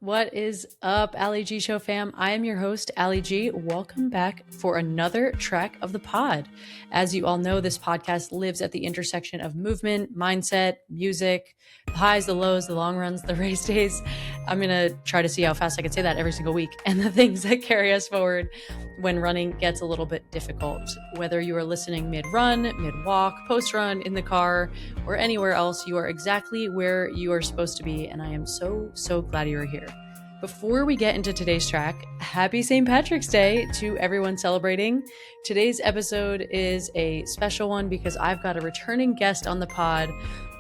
What is up, Allie G Show fam? I am your host, Allie G. Welcome back for another track of the pod. As you all know, this podcast lives at the intersection of movement, mindset, music, the highs, the lows, the long runs, the race days. I'm going to try to see how fast I can say that every single week, and the things that carry us forward when running gets a little bit difficult. Whether you are listening mid-run, mid-walk, post-run, in the car, or anywhere else, you are exactly where you are supposed to be, and I am so glad you are here. Before we get into today's track, happy St. Patrick's Day to everyone celebrating. Today's episode is a special one because I've got a returning guest on the pod,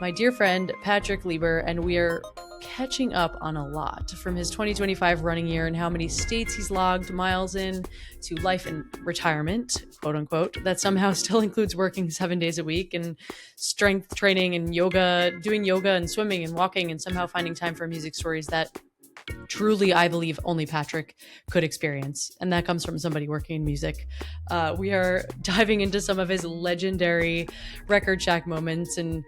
my dear friend Patrick Leber, and we are catching up on a lot from his 2025 running year and how many states he's logged miles in, to life and retirement, quote unquote, that somehow still includes working 7 days a week, and strength training and yoga, doing yoga and swimming and walking, and somehow finding time for music stories that truly, I believe, only Patrick could experience. And that comes from somebody working in music. We are diving into some of his legendary Record Shack moments, and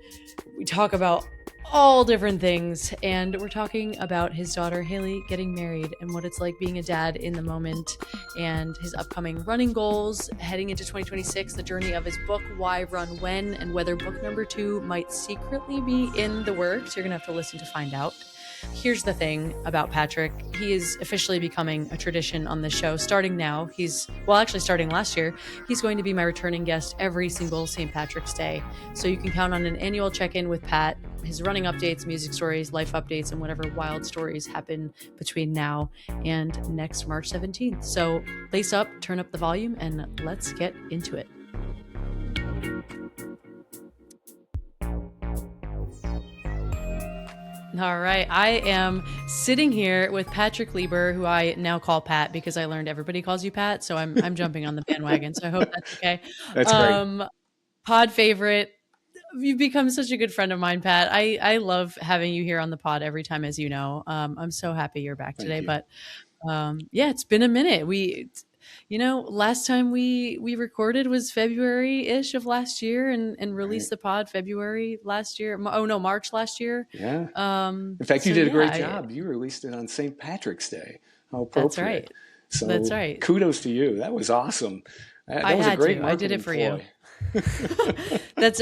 we talk about all different things. And we're talking about his daughter, Haley, getting married and what it's like being a dad in the moment, and his upcoming running goals heading into 2026, the journey of his book, Why Run When, and whether book number 2 might secretly be in the works. You're going to have to listen to find out. Here's the thing about Patrick. He is officially becoming a tradition on this show starting now. Starting last year. He's going to be my returning guest every single St. Patrick's Day. So you can count on an annual check-in with Pat, his running updates, music stories, life updates, and whatever wild stories happen between now and next March 17th. So lace up, turn up the volume, and let's get into it. All right. I am sitting here with Patrick Leber, who I now call Pat because I learned everybody calls you Pat. So I'm jumping on the bandwagon. So I hope that's okay. That's great. Pod favorite. You've become such a good friend of mine, Pat. I love having you here on the pod every time, as you know. I'm so happy you're back today. But yeah, it's been a minute. Last time we recorded was February-ish of last year, and released the pod February last year. March last year. Yeah. In fact, you did a great job. You released it on St. Patrick's Day. How appropriate. That's right. So that's right. Kudos to you. That was awesome. That was a great I did it for you. That's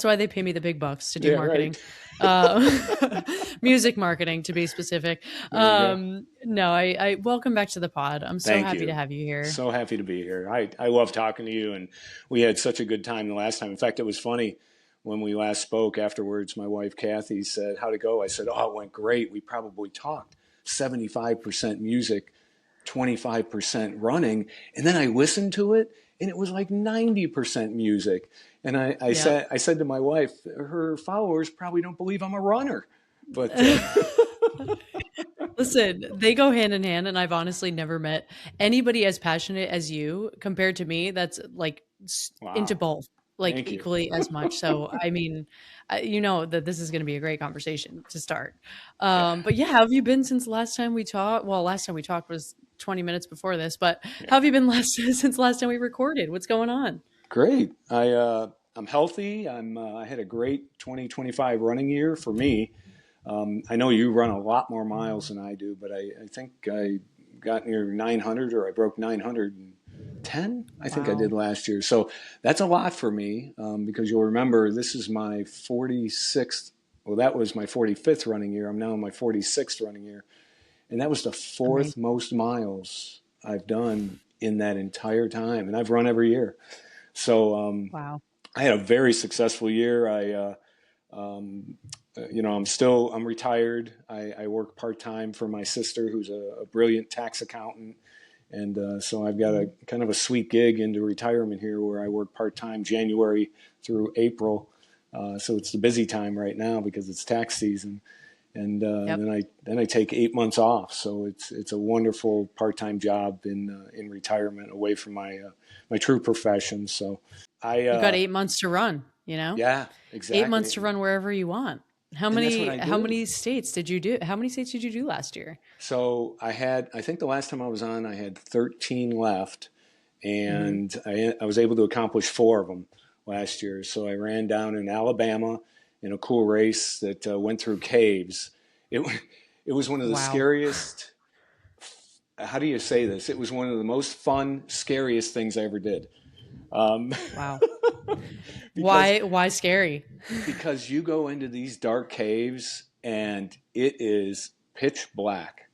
why they pay me the big bucks to do marketing. Right. Music marketing, to be specific. I welcome back to the pod. I'm so happy to have you here. So happy to be here. I love talking to you, and we had such a good time the last time. In fact, it was funny when we last spoke afterwards. My wife Kathy said, "How'd it go?" I said, "Oh, it went great. We probably talked 75% music, 25% running." And then I listened to it, and it was like 90% music. And I said to my wife, her followers probably don't believe I'm a runner. But listen, they go hand in hand, and I've honestly never met anybody as passionate as you compared to me that's like into both, like equally as much. So, I mean, you know that this is going to be a great conversation to start. But yeah, how have you been since last time we talked? Well, last time we talked was 20 minutes before this, but how have you been since last time we recorded? What's going on? Great. I'm healthy. I had a great 2025 running year for me. I know you run a lot more miles than I do, but I think I got near 900, or I broke 910, I think I did last year. So that's a lot for me, because you'll remember this is my 46th. Well, that was my 45th running year. I'm now in my 46th running year. And that was the fourth most miles I've done in that entire time. And I've run every year. So I had a very successful year. I'm retired. I work part-time for my sister, who's a brilliant tax accountant. And so I've got a kind of a sweet gig into retirement here where I work part-time January through April. So it's the busy time right now because it's tax season. And then I take 8 months off. So it's a wonderful part-time job in retirement away from my true profession. So you got 8 months to run, Yeah, exactly. 8 months to run wherever you want. How many states did you do? How many states did you do last year? So I think the last time I was on, I had 13 left, and I was able to accomplish 4 of them last year. So I ran down in Alabama in a cool race that went through caves. It It was one of the Wow. scariest. How do you say this? It was one of the most fun, scariest things I ever did. Um, Wow. because Why scary? because you go into these dark caves and it is pitch black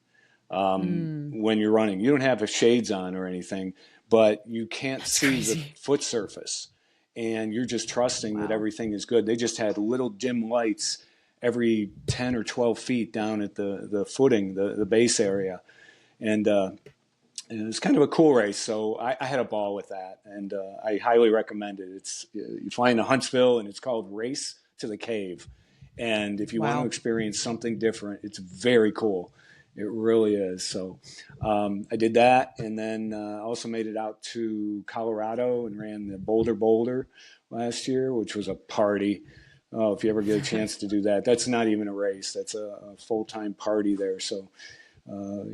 Mm, when you're running. You don't have the shades on or anything, but you can't that's see the crazy. foot surface, and you're just trusting that Wow. everything is good. They just had little dim lights every 10 or 12 feet down at the footing, the base area. And it was kind of a cool race, so I had a ball with that, and I highly recommend it. It's you fly into Huntsville, and it's called Race to the Cave. And if you want to Wow. experience something different, it's very cool. It really is. So I did that, and then also made it out to Colorado and ran the Boulder last year, which was a party. Oh, if you ever get a chance to do that, that's not even a race. That's a full time party there. So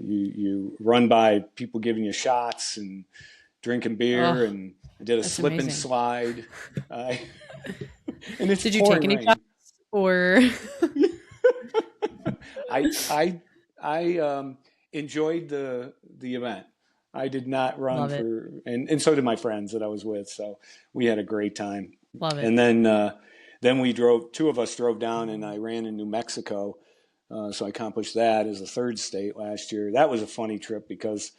you run by people giving you shots and drinking beer, Oh, and I did a that's slip and amazing. slide, uh, and it's Did you take pouring any shots rain. or I enjoyed the event. I did not run love it. for, and so did my friends that I was with. So we had a great time. Love it. And then we drove. Two of us drove down, and I ran in New Mexico. So I accomplished that as a third state last year. That was a funny trip because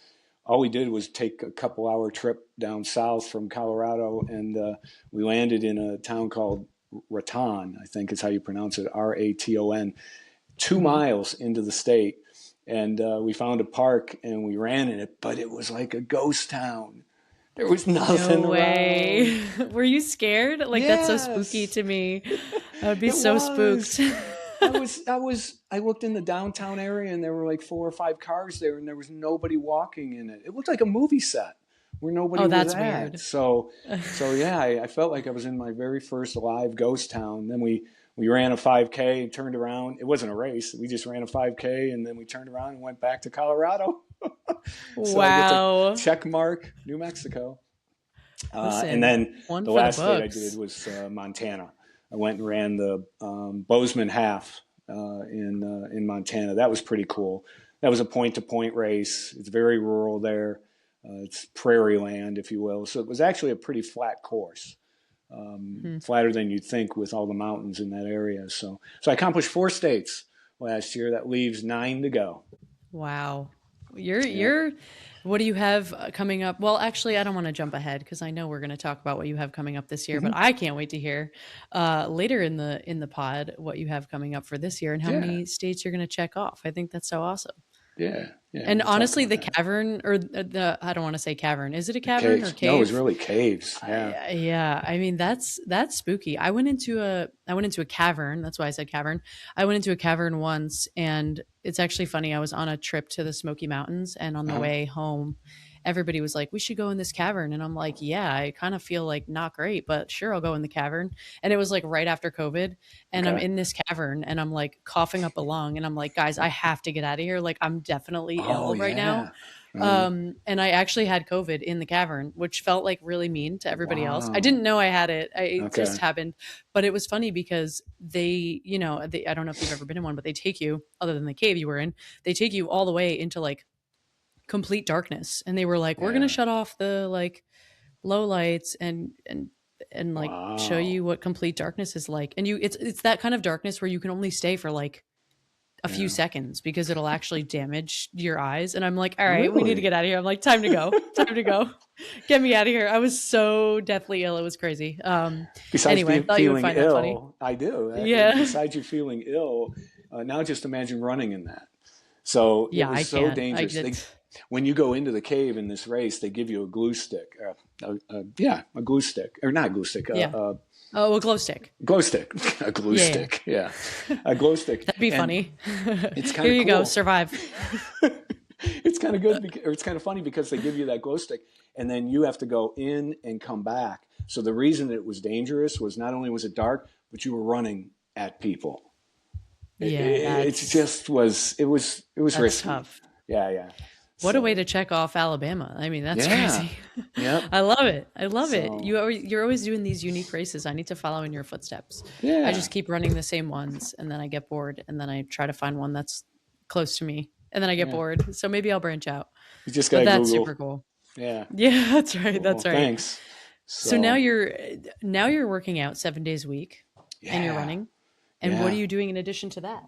all we did was take a couple hour trip down south from Colorado, and we landed in a town called Raton, I think is how you pronounce it, Raton, two Hmm. miles into the state. And we found a park and we ran in it, but it was like a ghost town. There was No nothing around. way. Were you scared? Like that's so spooky Yes, to me. I would be it so spooked. was. I looked in the downtown area and there were like 4 or 5 cars there and there was nobody walking in it. It looked like a movie set where nobody Oh, was that's at. weird. So yeah, I felt like I was in my very first live ghost town. Then we ran a 5K, turned around. It wasn't a race. We just ran a 5K and then we turned around and went back to Colorado. So I get to Wow. check mark New Mexico. And Listen, then one the for the last state I did books. was Montana. I went and ran the Bozeman Half in Montana. That was pretty cool. That was a point to point race. It's very rural there. It's prairie land, if you will. So it was actually a pretty flat course, Hmm. flatter than you'd think with all the mountains in that area. So I accomplished 4 states last year. That leaves 9 to go. Wow. Yep. You're what do you have coming up? Well, actually, I don't want to jump ahead because I know we're going to talk about what you have coming up this year, but Hmm. I can't wait to hear later in the pod what you have coming up for this year and how Yeah. many states you're going to check off. I think that's so awesome. Yeah. Yeah. And We'll talk honestly, about the that. cavern or the I don't want to say cavern. Is it a The cavern or caves. No, it was cave? really caves. Yeah. Yeah, I mean that's spooky. I went into a cavern. That's why I said cavern. I went into a cavern once, and it's actually funny. I was on a trip to the Smoky Mountains, and on the Uh-huh. way home, everybody was like, "We should go in this cavern," and I'm like, "Yeah, I kind of feel like not great, but sure, I'll go in the cavern." And it was like right after COVID, and I'm Okay. in this cavern, and I'm like coughing up a lung, and I'm like, "Guys, I have to get out of here. Like I'm definitely Oh ill right now." yeah. Uh, And I actually had COVID in the cavern, which felt like really mean to everybody else. I wow. didn't know I had it. It just Okay. happened. But it was funny because I don't know if you've ever been in one, but they take you, other than the cave you were in, they take you all the way into like complete darkness. And they were like, we're going to Yeah. shut off the like low lights and like show Wow. you what complete darkness is like. And it's that kind of darkness where you can only stay for like a few Yeah. seconds because it'll actually damage your eyes. And I'm like, all right, we need to Really? get out of here. I'm like, time to go, time to go. Get me out of here. I was so deathly ill. It was crazy. Besides Anyway, I thought you would feeling find that funny. ill, I do. Yeah. Besides you feeling ill, now just imagine running in that. So it Yeah, was I so can't. I dangerous. get, When you go into the cave in this race, they give you a glue stick. Yeah, a glue stick, or not a glue stick, yeah. Oh, a glow stick. glow stick, a glue Yeah, yeah. stick. Yeah, a glow stick, That'd be and funny. it's kind Here of you go. cool. Survive. It's kind of good, or it's kind of funny because they give you that glow stick, and then you have to go in and come back. So the reason that it was dangerous was not only was it dark, but you were running at people. Yeah, It just was. It was that's risky. tough. Yeah, yeah. What a way So to check off Alabama. I mean, that's yeah, crazy. yep. I love it. I love it. So You're always doing these unique races. I need to follow in your footsteps. I yeah, just keep running the same ones and then I get bored and then I try to find one that's close to me, and then I get Yeah. bored. So maybe I'll branch out. You just But gotta that's super Google. cool. Yeah. Yeah, that's right. Well, That's right. thanks. So So now you're working out 7 days a week, and you're yeah, running. And what are yeah. you doing in addition to that?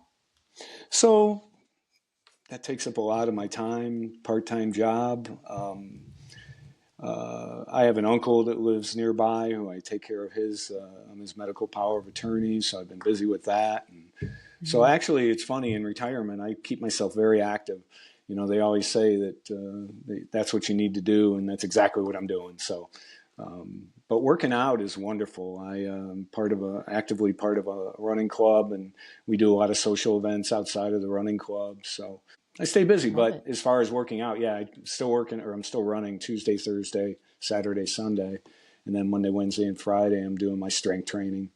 So that takes up a lot of my time, part-time job. I have an uncle that lives nearby who I take care of his. I'm his medical power of attorney, so I've been busy with that. And so Mhm. actually, it's funny in retirement, I keep myself very active. You know, they always say that that's what you need to do, and that's exactly what I'm doing. So, but working out is wonderful. I am actively part of a running club, and we do a lot of social events outside of the running club. So I stay busy, Love but it. as far as working out, yeah, I'm still working, or I'm still running Tuesday, Thursday, Saturday, Sunday, and then Monday, Wednesday, and Friday, I'm doing my strength training.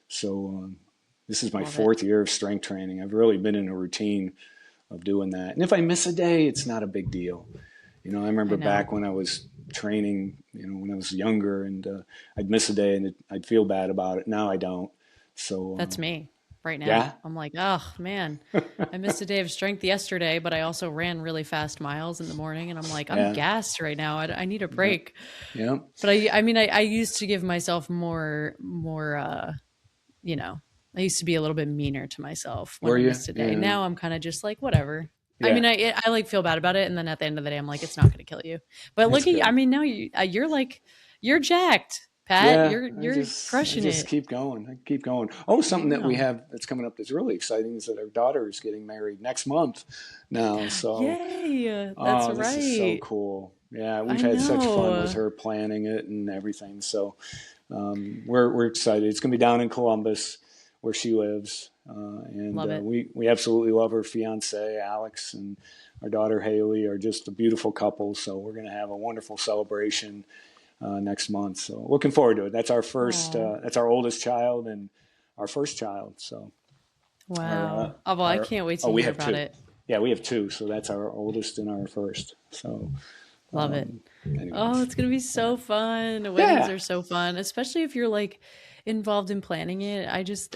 So this is my Love it. 4th year of strength training. I've really been in a routine of doing that, and if I miss a day, it's not a big deal. You know, I I remember know. back when I was training, you know, when I was younger, and I'd miss a day, and I'd feel bad about it. Now I don't. So That's me right yeah, now. I'm like, oh man, I missed a day of strength yesterday, but I also ran really fast miles in the morning, and I'm like, I'm yeah, gassed right now. I need a yeah, break. yeah. But I mean, I used to give myself more, you know, I used to be a little bit meaner to myself when Were I you? missed a day. Yeah, Now I'm kind of just like, whatever. I yeah. mean, I like feel bad about it, and then at the end of the day, I'm like, it's not going to kill you. But That's look at you. I good. mean, now you're like, you're jacked, Pat. Yeah, You're I crushing just it. keep going. I keep going. Oh, I something that we know. have that's coming up that's really exciting is that our daughter is getting married next month now. So, Yay! That's oh, this is so right. cool. Yeah, we've I had such fun with know. her planning it and everything. So, we're excited. It's going to be down in Columbus, where she lives, and Love it. we absolutely love her fiance Alex, and our daughter Haley are just a beautiful couple. So we're going to have a wonderful celebration next month. So looking forward to it. That's our first. Oh, That's our oldest child and our first child. So wow. Oh, well, I can't wait to we hear have about two. it. Yeah, we have two. So that's our oldest and our first. So Love it. Oh, anyways, it's gonna be yeah, so fun. Weddings yeah. are so fun, especially if you're like involved in planning it.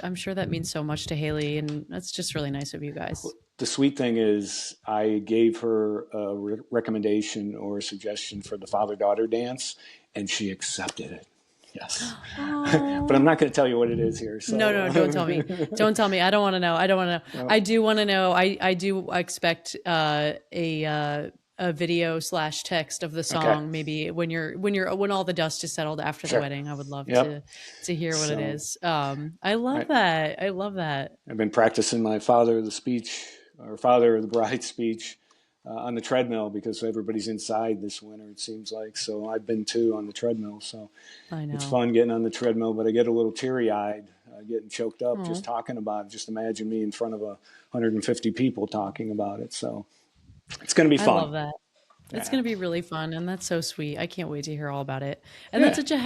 I'm sure that means so much to Haley, and that's just really nice of you guys. The sweet thing is, I gave her a recommendation or a suggestion for the father daughter dance, and she accepted it. Yes, but I'm Oh. not going to tell you what it is here. No, So no, don't tell me. Don't tell me. I don't want to know. I don't want to know. no. I do want to know. I do expect a video slash text of the Okay, song maybe when all the dust is settled after the sure. wedding. I would love Yep. to hear what it So is. I love I, that. I love that. I've been practicing my father of the speech or father of the bride speech on the treadmill because everybody's inside this winter, it seems like. So I've been too on the treadmill. So I it's know. fun getting on the treadmill, but I get a little teary eyed, getting choked up just Oh, talking about it. Just imagine me in front of 150 people talking about it. So it's going to be I fun. love that. It's Yeah. going to be really fun, and that's so sweet. I can't wait to hear all about it. And that's Yeah. such a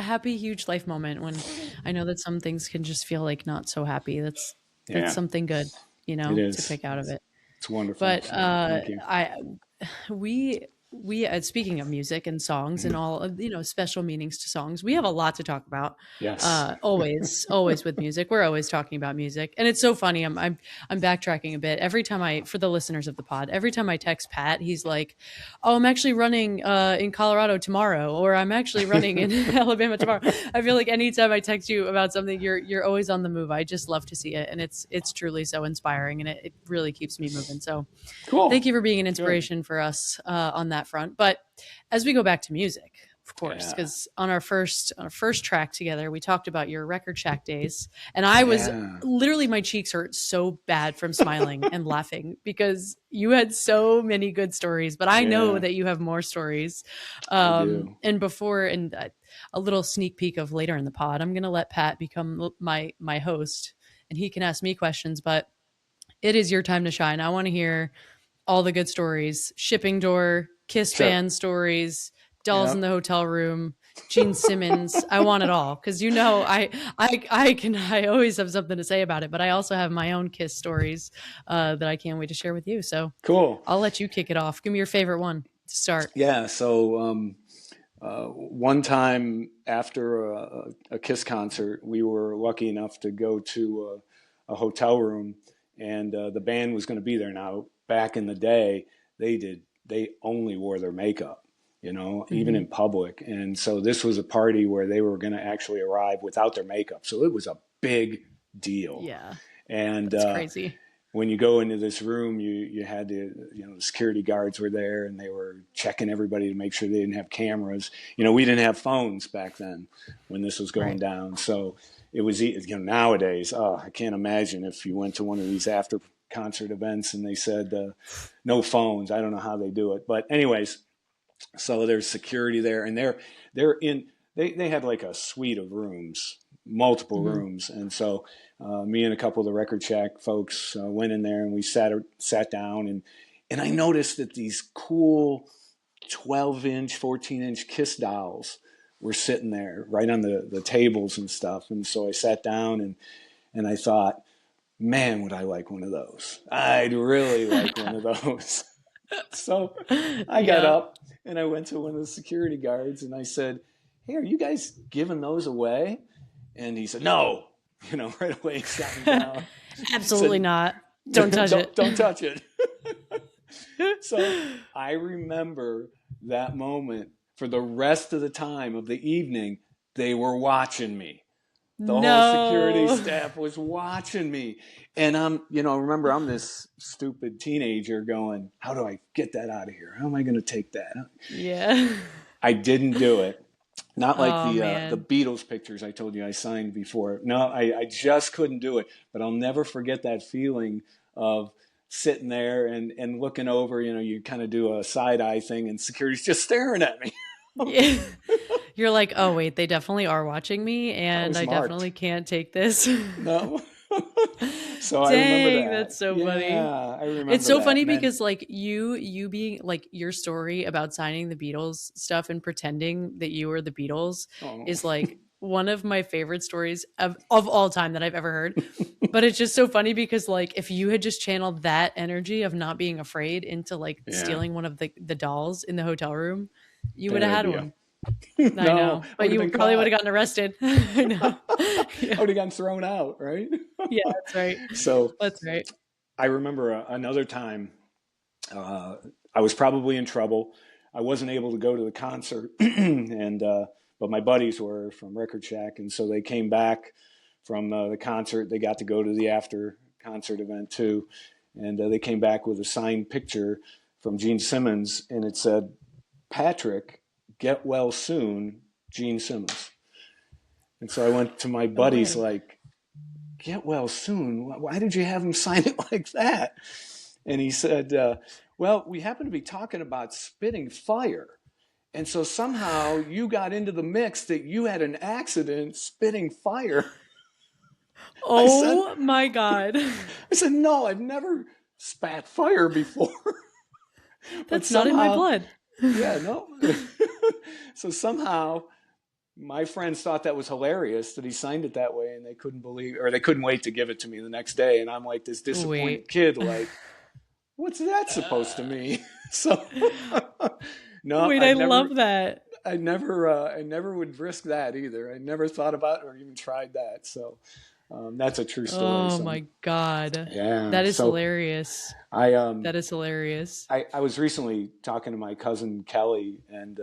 happy, huge life moment when I know that some things can just feel like not so happy. That's Yeah. something good, It to is. pick out of it. It's wonderful. But So thank you. I we speaking of music and songs and all of, special meanings to songs, we have a lot to talk about. Yes. Always with music, we're always talking about music, and it's so funny. I'm backtracking a bit every time for the listeners of the pod, every time I text Pat, he's like, oh, I'm actually running in Colorado tomorrow, or I'm actually running in Alabama tomorrow. I feel like anytime I text you about something, you're always on the move. I just love to see it, and it's truly so inspiring, and it really keeps me moving. So thank Cool. you for being an Good. inspiration for us on that front. But as we go back to music, of course, Yeah. because on our first track together, we talked about your Record Shack days, and I was Yeah. literally, my cheeks hurt so bad from smiling and laughing because you had so many good stories. But I know Yeah. that you have more stories. I do. And a little sneak peek of later in the pod, I'm going to let Pat become my host, and he can ask me questions. But it is your time to shine. I want to hear all the good stories, shipping door, Kiss Sure. band stories, dolls in Yep. the hotel room, Gene Simmons. I want it all because I always have something to say about it, but I also have my own Kiss stories that I can't wait to share with you. So Cool. I'll let you kick it off. Give me your favorite one to start. Yeah. So one time after a Kiss concert, we were lucky enough to go to a hotel room, and the band was going to be there. Now, back in the day, they only wore their makeup, even in public. And so this was a party where they were going to actually arrive without their makeup. So it was a big deal. Yeah. And that's crazy. When you go into this room, you had to, the security guards were there and they were checking everybody to make sure they didn't have cameras. We didn't have phones back then when this was going down. So it was, nowadays, I can't imagine if you went to one of these after concert events and they said no phones. I don't know how they do it. But anyways, so there's security there, and they had like a suite of rooms, multiple rooms. And so me and a couple of the Record Shack folks went in there and we sat down, and I noticed that these cool 12-inch, 14-inch Kiss dolls were sitting there right on the tables and stuff. And so I sat down and I thought, man, would I like one of those? I'd really like one of those. So I got up and I went to one of the security guards and I said, hey, are you guys giving those away? And he said, no, right away he shot me down. Absolutely not. Don't touch it. Don't touch it. So I remember that moment for the rest of the time of the evening. They were watching me. The whole security staff was watching me. And remember, I'm this stupid teenager going, how do I get that out of here? How am I going to take that? Yeah. I didn't do it. Not like the Beatles pictures I told you I signed before. No, I just couldn't do it. But I'll never forget that feeling of sitting there and looking over, you kind of do a side eye thing and security's just staring at me. Yeah. You're like, oh wait, they definitely are watching me and I definitely can't take this. No. So Dang, I remember that. That's so funny. Yeah, I remember it's so that. funny because like you being like your story about signing the Beatles stuff and pretending that you were the Beatles is like one of my favorite stories of all time that I've ever heard. But it's just so funny because like if you had just channeled that energy of not being afraid into like stealing one of the dolls in the hotel room, you would have had one. I know, but you probably would have gotten arrested. I know. I would have gotten thrown out, right? Yeah, that's right. So that's right. I remember another time I was probably in trouble. I wasn't able to go to the concert, and but my buddies were from Record Shack, and so they came back from the concert. They got to go to the after concert event too, and they came back with a signed picture from Gene Simmons, and it said, "Patrick, get well soon, Gene Simmons." And so I went to my buddies like, get well soon? Why did you have him sign it like that? And he said, well, we happen to be talking about spitting fire. And so somehow you got into the mix that you had an accident spitting fire. Oh my God. I said, no, I've never spat fire before. That's not in my blood. Yeah, no. So somehow my friends thought that was hilarious that he signed it that way, and they couldn't wait to give it to me the next day. And I'm like this disappointed kid, like, what's that supposed to mean? So no, wait, I love that. I never would risk that either. I never thought about it or even tried that. So that's a true story. Oh my God. Yeah. That is hilarious. That is hilarious. I was recently talking to my cousin Kelly, and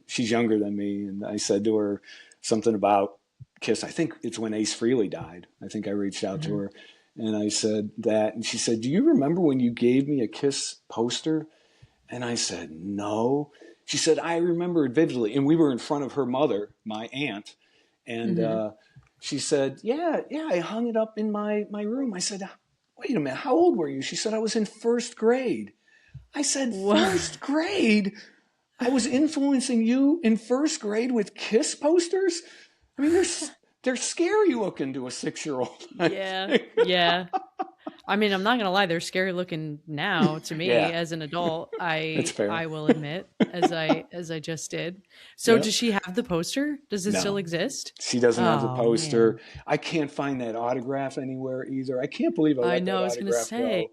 she's younger than me, and I said to her something about Kiss. I think it's when Ace Frehley died. I think I reached out to her and I said that, and she said, do you remember when you gave me a Kiss poster? And I said, no. She said, I remember it vividly. And we were in front of her mother, my aunt, and she said, yeah, I hung it up in my room. I said, wait a minute, how old were you? She said, I was in first grade. I said, first grade? I was influencing you in first grade with Kiss posters? I mean, they're scary looking to a 6-year-old. Yeah. I mean, I'm not going to lie. They're scary looking now to me as an adult. I will admit, as I just did. So does she have the poster? Does it still exist? She doesn't have the poster. Man. I can't find that autograph anywhere either. I can't believe I let that autograph go.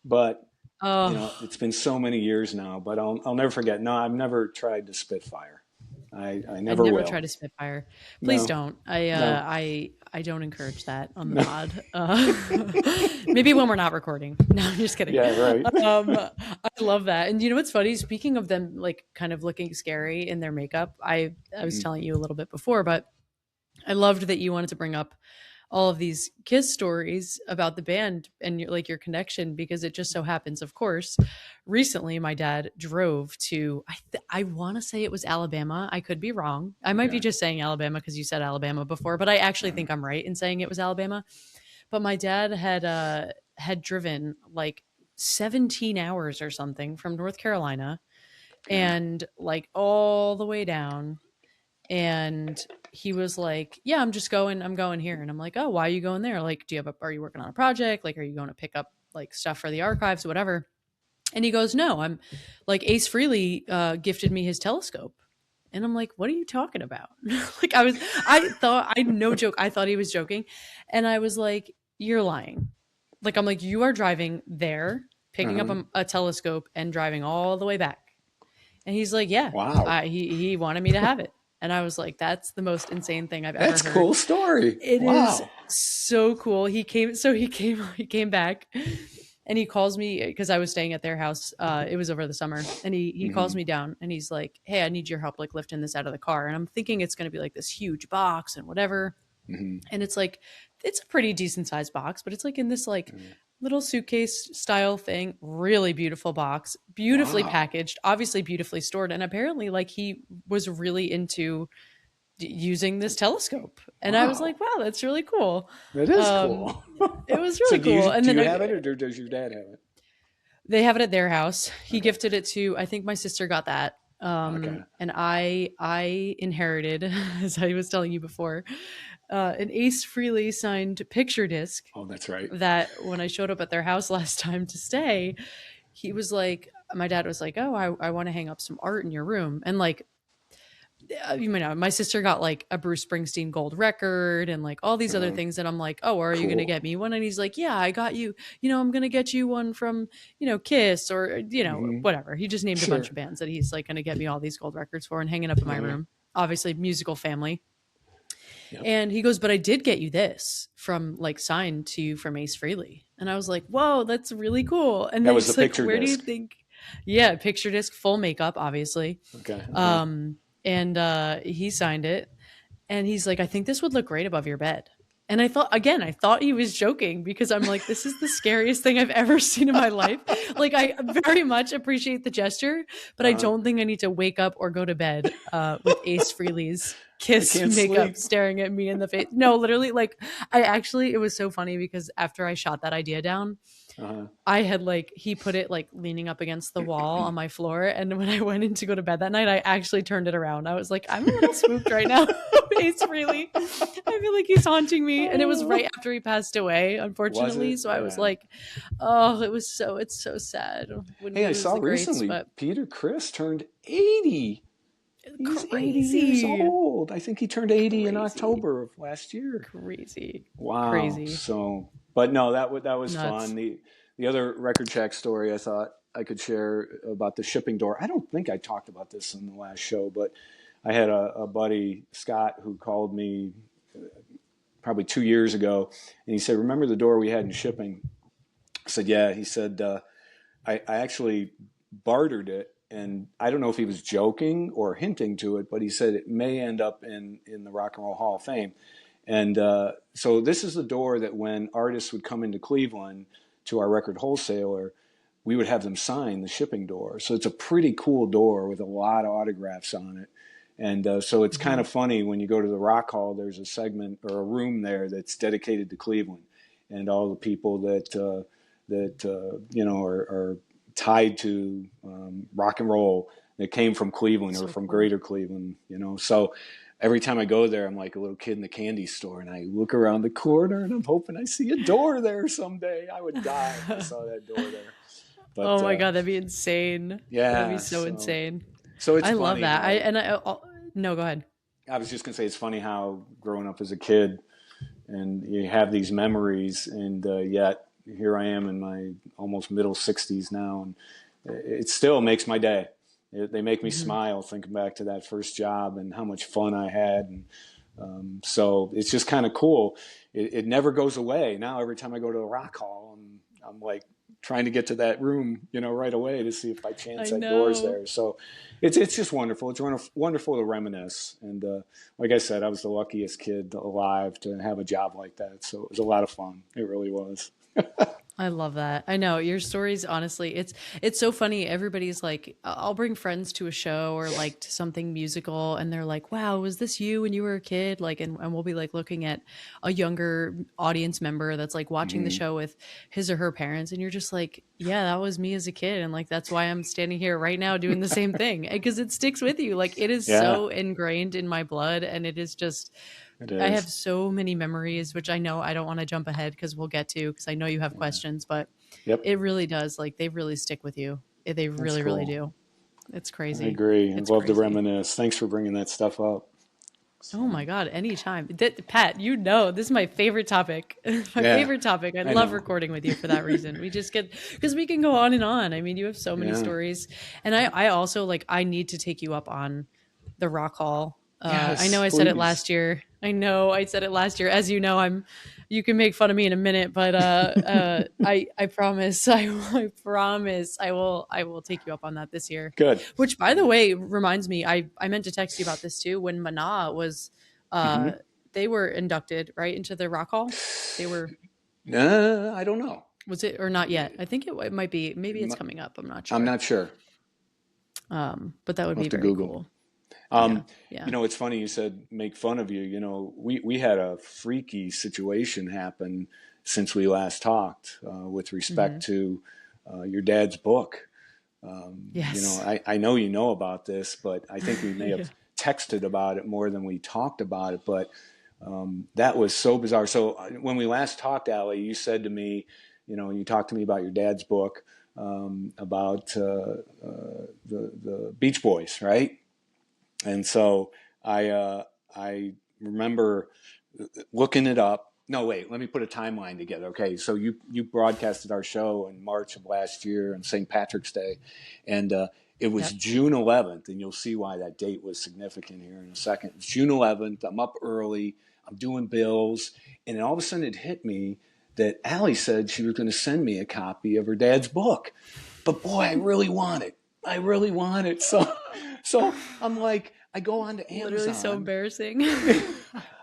But it's been so many years now, but I'll never forget. No, I've never tried to spit fire. I never will. Try to spit fire. Please don't. I I don't encourage that on the pod. Maybe when we're not recording. No, I'm just kidding. Yeah, right. I love that. And you know what's funny? Speaking of them like kind of looking scary in their makeup, I was telling you a little bit before, but I loved that you wanted to bring up all of these Kiss stories about the band and your, like your connection, because it just so happens, of course, recently my dad drove to I want to say it was Alabama. I could be wrong. I might be Okay. just saying Alabama because you said Alabama before, but I actually think I'm right in saying it was Alabama. But my dad had driven like 17 hours or something from North Carolina Okay. and like all the way down, and he was like, yeah, I'm going here. And I'm like, oh, why are you going there? Like, are you working on a project? Like, are you going to pick up like stuff for the archives, whatever? And he goes, no, I'm like, Ace Frehley gifted me his telescope. And I'm like, what are you talking about? Like, no joke, I thought he was joking. And I was like, you're lying. Like, I'm like, you are driving there, picking up Uh-huh. a telescope and driving all the way back. And he's like, yeah, Wow. he wanted me to have it. And I was like, that's the most insane thing I've ever That's a heard. cool story. It is Wow. so cool. He came back and he calls me because I was staying at their house. It was over the summer, and he calls Hmm. me down and he's like, hey, I need your help like lifting this out of the car. And I'm thinking it's going to be like this huge box and whatever. Hmm. And it's like, it's a pretty decent sized box, but it's like in this like little suitcase style thing, really beautiful box, beautifully Wow. packaged, obviously beautifully stored. And apparently like he was really into using this telescope. And I was Wow. like, wow, that's really cool. That is Um, cool. it was So really cool. And do then you have it, or does your dad have it? they have it at their house. He Okay. gifted it to, I think my sister got that. Okay. And I inherited, as I was telling you before, an Ace Frehley signed picture disc Oh, that's right. that when I showed up at their house last time to stay, he was like, my dad was like, oh, I want to hang up some art in your room. And like, you know, my sister got like a Bruce Springsteen gold record and like all these other Uh, things. And I'm like, oh, are you going to cool. get me one? And he's like, yeah, I got you, I'm going to get you one from, Kiss or, Hmm. whatever. He just named a bunch Sure. of bands that he's like going to get me all these gold records for and hanging up in my Uh, room. Obviously, musical family. yep. And he goes, but I did get you this from like signed to you from Ace Frehley. And I was like, whoa, that's really cool. And That then was the he's like, picture where do you disc. think? Yeah, picture disc, full makeup, obviously. Okay. Uh-huh. Um, and he signed it. And he's like, I think this would look great above your bed. And I thought he was joking because I'm like, this is the scariest thing I've ever seen in my life. Like, I very much appreciate the gesture, but I Uh-huh. don't think I need to wake up or go to bed with Ace Frehley's I Kiss can't makeup sleep. staring at me in the face. No, literally, like, it was so funny because after I shot that idea down, Uh-huh. I had like, he put it like leaning up against the wall on my floor. And when I went in to go to bed that night, I actually turned it around. I was like, I'm a little spooked right now. It's really, I feel like he's haunting me. And it was right after he passed away, Was unfortunately. it? So I was Yeah. like, oh, it's so sad when Hey, we I lose saw the greats, recently but Peter Criss turned 80. He's 80 years crazy, old. I think he turned 80 in crazy, October of last year. crazy, Wow. crazy, So, but no, that was nuts. fun. The other record check story I thought I could share about the shipping door. I don't think I talked about this in the last show, but I had a buddy, Scott, who called me probably 2 years ago, and he said, "Remember the door we had in shipping?" I said, "Yeah." He said, I actually bartered it, and I don't know if he was joking or hinting to it, but he said it may end up in the Rock and Roll Hall of Fame. And so this is the door that when artists would come into Cleveland to our record wholesaler, we would have them sign the shipping door. So it's a pretty cool door with a lot of autographs on it. And so it's kind Mhm. of funny when you go to the Rock Hall, there's a segment or a room there that's dedicated to Cleveland and all the people that are tied to rock and roll that came from Cleveland or So from cool. Greater Cleveland. So every time I go there, I'm like a little kid in the candy store, and I look around the corner, and I'm hoping I see a door there someday. I would die if I saw that door there. But Oh my god, that'd be insane. That'd be yeah, so so insane. it's I love funny that. how No, go ahead. I was just gonna say it's funny how growing up as a kid and you have these memories, and yet here I am in my almost middle 60s now, and it still makes my day. They make me Mhm. smile thinking back to that first job and how much fun I had, and So it's just kind of cool. It never goes away. Now every time I go to the Rock Hall, I'm like trying to get to that room, right away to see if by chance I that door's know. there. So it's just wonderful. It's wonderful to reminisce. And like I said, I was the luckiest kid alive to have a job like that. So it was a lot of fun. It really was. I love that. I know your stories, honestly, it's so funny. Everybody's like, I'll bring friends to a show or like to something musical and they're like, wow, was this you when you were a kid? Like, and we'll be like looking at a younger audience member that's like watching the Mm-hmm. show with his or her parents. And you're just like, yeah, that was me as a kid. And like, that's why I'm standing here right now doing the same thing because it sticks with you. Like it is Yeah, so ingrained in my blood. And it is just, it I have is. so many memories, which I know I don't want to jump ahead because we'll get to, because I know you have Yeah. questions, but Yep. it really does. Like they really stick with you. They That's really, really cool. do. It's I crazy. agree. I'd It's love to crazy. reminisce. Thanks for bringing that stuff up. Oh So, my God, anytime. Pat, this is my favorite topic. My yeah, favorite topic. I I love know. recording with you for that reason. We just get, because we can go on and on. I mean, you have so many Yeah. stories. And I also like, I need to take you up on the Rock Hall. I know Yes, I said it please. last year. I know I said it last year. As you know, you can make fun of me in a minute, but I promise, I promise I will take you up on that this year. Good. Which, by the way, reminds me, I meant to text you about this too. When Mana was, Mm-hmm. uh, they were inducted right into the Rock Hall. They were, I don't know. was it or not yet? I think it might be. Maybe it's M- coming up. I'm not I'm sure. not sure. But that would I'll be have to very Google. cool. Yeah, yeah. It's funny you said make fun of you. We had a freaky situation happen since we last talked with Hmm. respect to your dad's book. Yes. I know you know about this, but I think we may Yeah. have texted about it more than we talked about it. But that was so bizarre. So when we last talked, Allie, you said to me, you talked to me about your dad's book about the Beach Boys, right? And so I remember looking it up. No, wait, let me put a timeline together. Okay, so you broadcasted our show in March of last year on St. Patrick's Day, and it was Yep. June 11th, and you'll see why that date was significant here in a second. It's June 11th. I'm up early. I'm doing bills, and then all of a sudden it hit me that Allie said she was going to send me a copy of her dad's book. But boy, I really want it. I really want it. So I'm like, I go on to Literally so Amazon. embarrassing.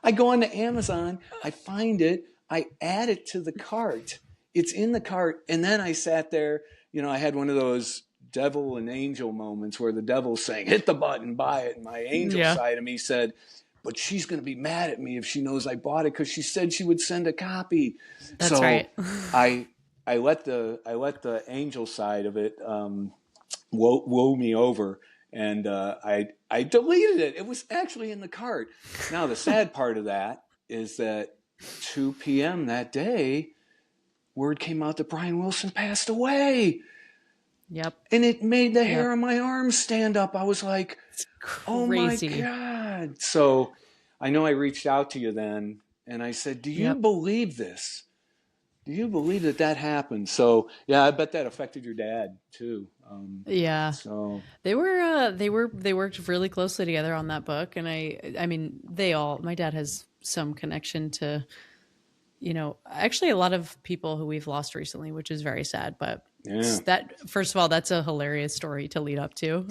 I go on to Amazon. I find it. I add it to the cart. It's in the cart. And then I sat there. I had one of those devil and angel moments where the devil's saying, hit the button, buy it. And my angel Yeah, side of me said, but she's going to be mad at me if she knows I bought it because she said she would send a copy. that's So right. I I let the angel side of it woe me over, and I deleted it. It was actually in the cart. Now the sad part of that is that 2 p.m. that day, word came out that Brian Wilson passed away, Yep. and it made the Yep. hair on my arms stand up. I was like, It's "Oh my crazy. god!" So I know I reached out to you then, and I said, "Do you Yep. believe this? Do you believe that happened?" So yeah, I bet that affected your dad too. Yeah. So They worked really closely together on that book, and I mean my dad has some connection to, actually a lot of people who we've lost recently, which is very sad. But yeah. that, first of all, that's a hilarious story to lead up to.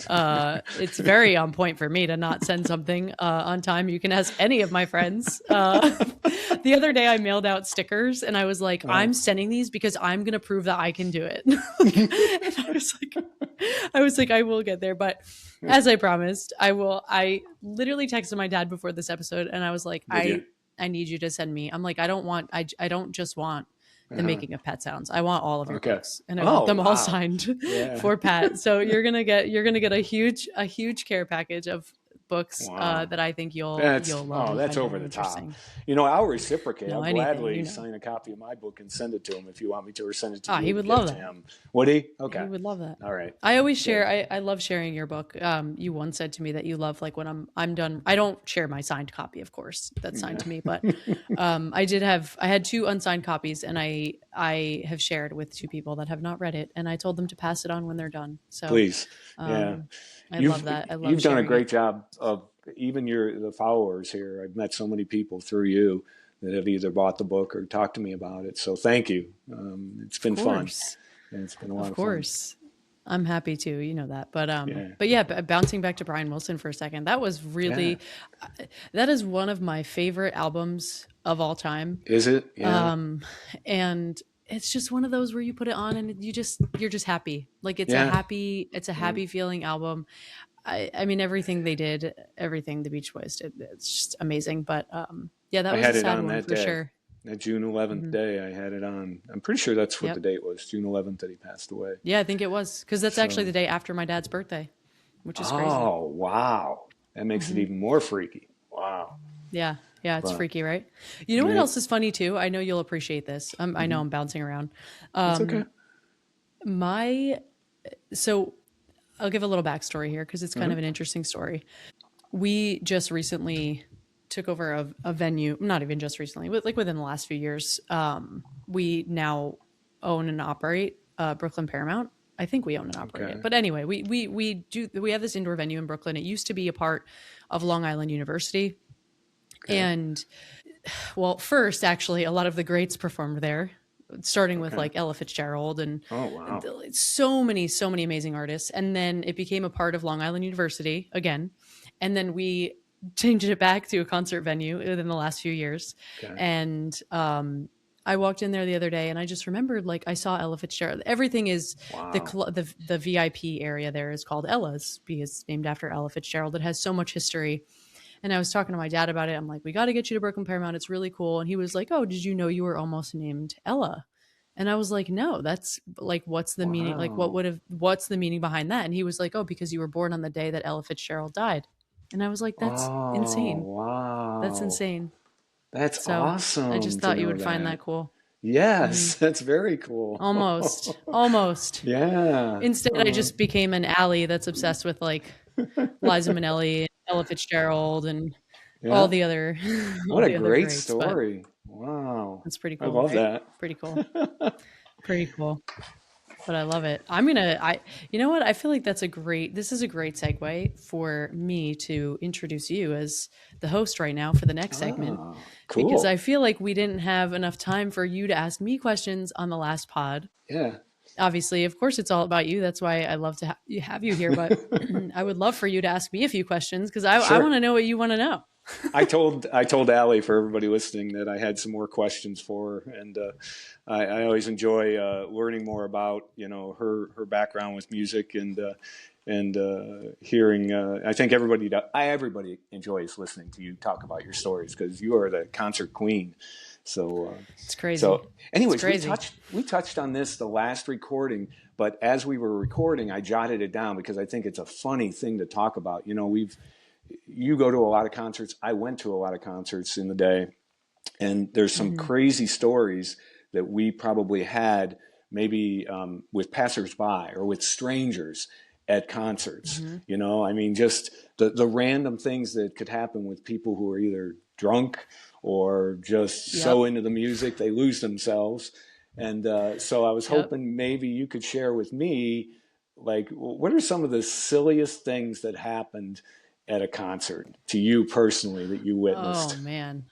It's very on point for me to not send something on time. You can ask any of my friends. The other day, I mailed out stickers, and I was like, Uh, "I'm sending these because I'm going to prove that I can do it." And I was like, I will get there, but as I promised, I will. I literally texted my dad before this episode, and I was like, did you? I need you to send me. I'm like, I don't just want the Uh-huh. making of Pet Sounds. I want all of your Okay. books, and I want Oh them all wow. signed Yeah. for Pat. So you're gonna get a huge care package of books Wow. that I think That's you'll love and that's find over very the top. interesting. I'll reciprocate. No, I'll anything, gladly sign a copy of my book and send it to him if you want me to, or send it to Ah, you he to would give love to that. him. Would he? He Okay. would love that. All right. I always share. Good. I love sharing your book. You once said to me that you love, like, when I'm done. I don't share my signed copy, of course, that's signed to me, but I had two unsigned copies, and I have shared with two people that have not read it, and I told them to pass it on when they're done. So Please. Yeah. um, I love You've that. I love you've done a sharing it. great job of even the followers here. I've met so many people through you that have either bought the book or talked to me about it. So thank you. It's Of been fun, course. and it's been a lot Of of fun. course. I'm happy to, you know that. Yeah. But yeah, bouncing back to Brian Wilson for a second, that was Yeah. really, that is one of my favorite albums of all time. Is it? Yeah. And it's just one of those where you put it on and you're just happy. Like Yeah. it's a Yeah. happy feeling album. I mean, everything they did, everything the Beach Boys did, it's just amazing. But yeah, that I was a had it sad on one that for day. sure. That June 11th day, I had it on. I'm pretty sure that's what the Yep. date was, June 11th that he passed away. Yeah, I think it was because that's actually So, the day after my dad's birthday, which is crazy. oh, wow. That makes it even more freaky. Wow. Yeah. Yeah, it's But, freaky, right? You know what yeah, else is funny too? I know you'll appreciate this. I know I'm bouncing around. it's okay. My so I'll give a little backstory here because it's kind of an interesting story. We just recently took over a venue, not even just recently, but like within the last few years. We now own and operate Brooklyn Paramount. I think we own and operate it. Okay. But anyway, we have this indoor venue in Brooklyn. It used to be a part of Long Island University. Okay. And well, first, actually, a lot of the greats performed there, starting with Okay. like Ella Fitzgerald and Oh, wow. so many amazing artists. And then it became a part of Long Island University again. And then we changed it back to a concert venue within the last few years. Okay. And I walked in there the other day and I just remembered like I saw Ella Fitzgerald. Everything is Wow. the VIP area there is called Ella's because it's named after Ella Fitzgerald. It has so much history. And I was talking to my dad about it. I'm like, we got to get you to Brooklyn Paramount. It's really cool. And he was like, oh, did you know you were almost named Ella? And I was like, no, that's like, what's the meaning? Like, Wow. what's the meaning behind that? And he was like, oh, because you were born on the day that Ella Fitzgerald died. And I was like, that's Oh, insane. That's wow. insane. That's So I just awesome to thought you know would find that. that cool. Yes, that's very cool. Almost. Yeah. Instead, I Oh, just became an Allie that's obsessed with like Liza Minnelli and Ella Fitzgerald and all yeah. the other all What a the other great greats. But story. Wow. it's pretty I cool, love right? that. Pretty cool. Pretty cool. But I love it. You know what? I feel like this is a great segue for me to introduce you as the host right now for the next segment, Oh, because I cool. feel like we didn't have enough time for you to ask me questions on the last pod. Yeah. Obviously, of course, it's all about you. That's why I love to have you here. But I would love for you to ask me a few questions because I want Sure. to know what you want to know. I told Allie, for everybody listening, that I had some more questions for her, and I always enjoy learning more about her background with music and hearing. I think everybody enjoys listening to you talk about your stories because you are the concert queen. So It's crazy. so It's anyways, we crazy. touched on this the last recording, but as we were recording, I jotted it down because I think it's a funny thing to talk about. You go to a lot of concerts. I went to a lot of concerts in the day, and there's some Hmm. crazy stories that we probably had maybe with passersby or with strangers at concerts. Hmm. I mean, just the random things that could happen with people who are either drunk or just Yep. so into the music they lose themselves. And so I was Yep. hoping maybe you could share with me, like, what are some of the silliest things that happened at a concert to you personally that you Oh witnessed? man.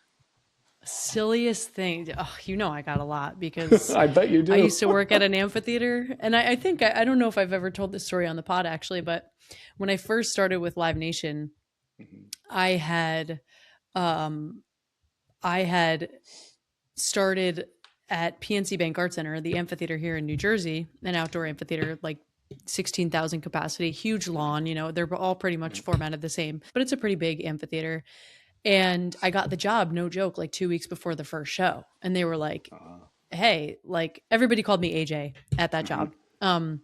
Silliest thing. Oh, I got a lot because I bet you I do. used to work at an amphitheater. And I think, I don't know if I've ever told this story on the pod actually, but when I first started with Live Nation, Mhm. I had, um, I had started at PNC Bank Art Center, the amphitheater here in New Jersey, an outdoor amphitheater, like 16,000 capacity, huge lawn. They're all pretty much formatted the same, but it's a pretty big amphitheater. And I got the job, no joke, like 2 weeks before the first show. And they were like, Uh, hey, like everybody called me AJ at that mhm. job.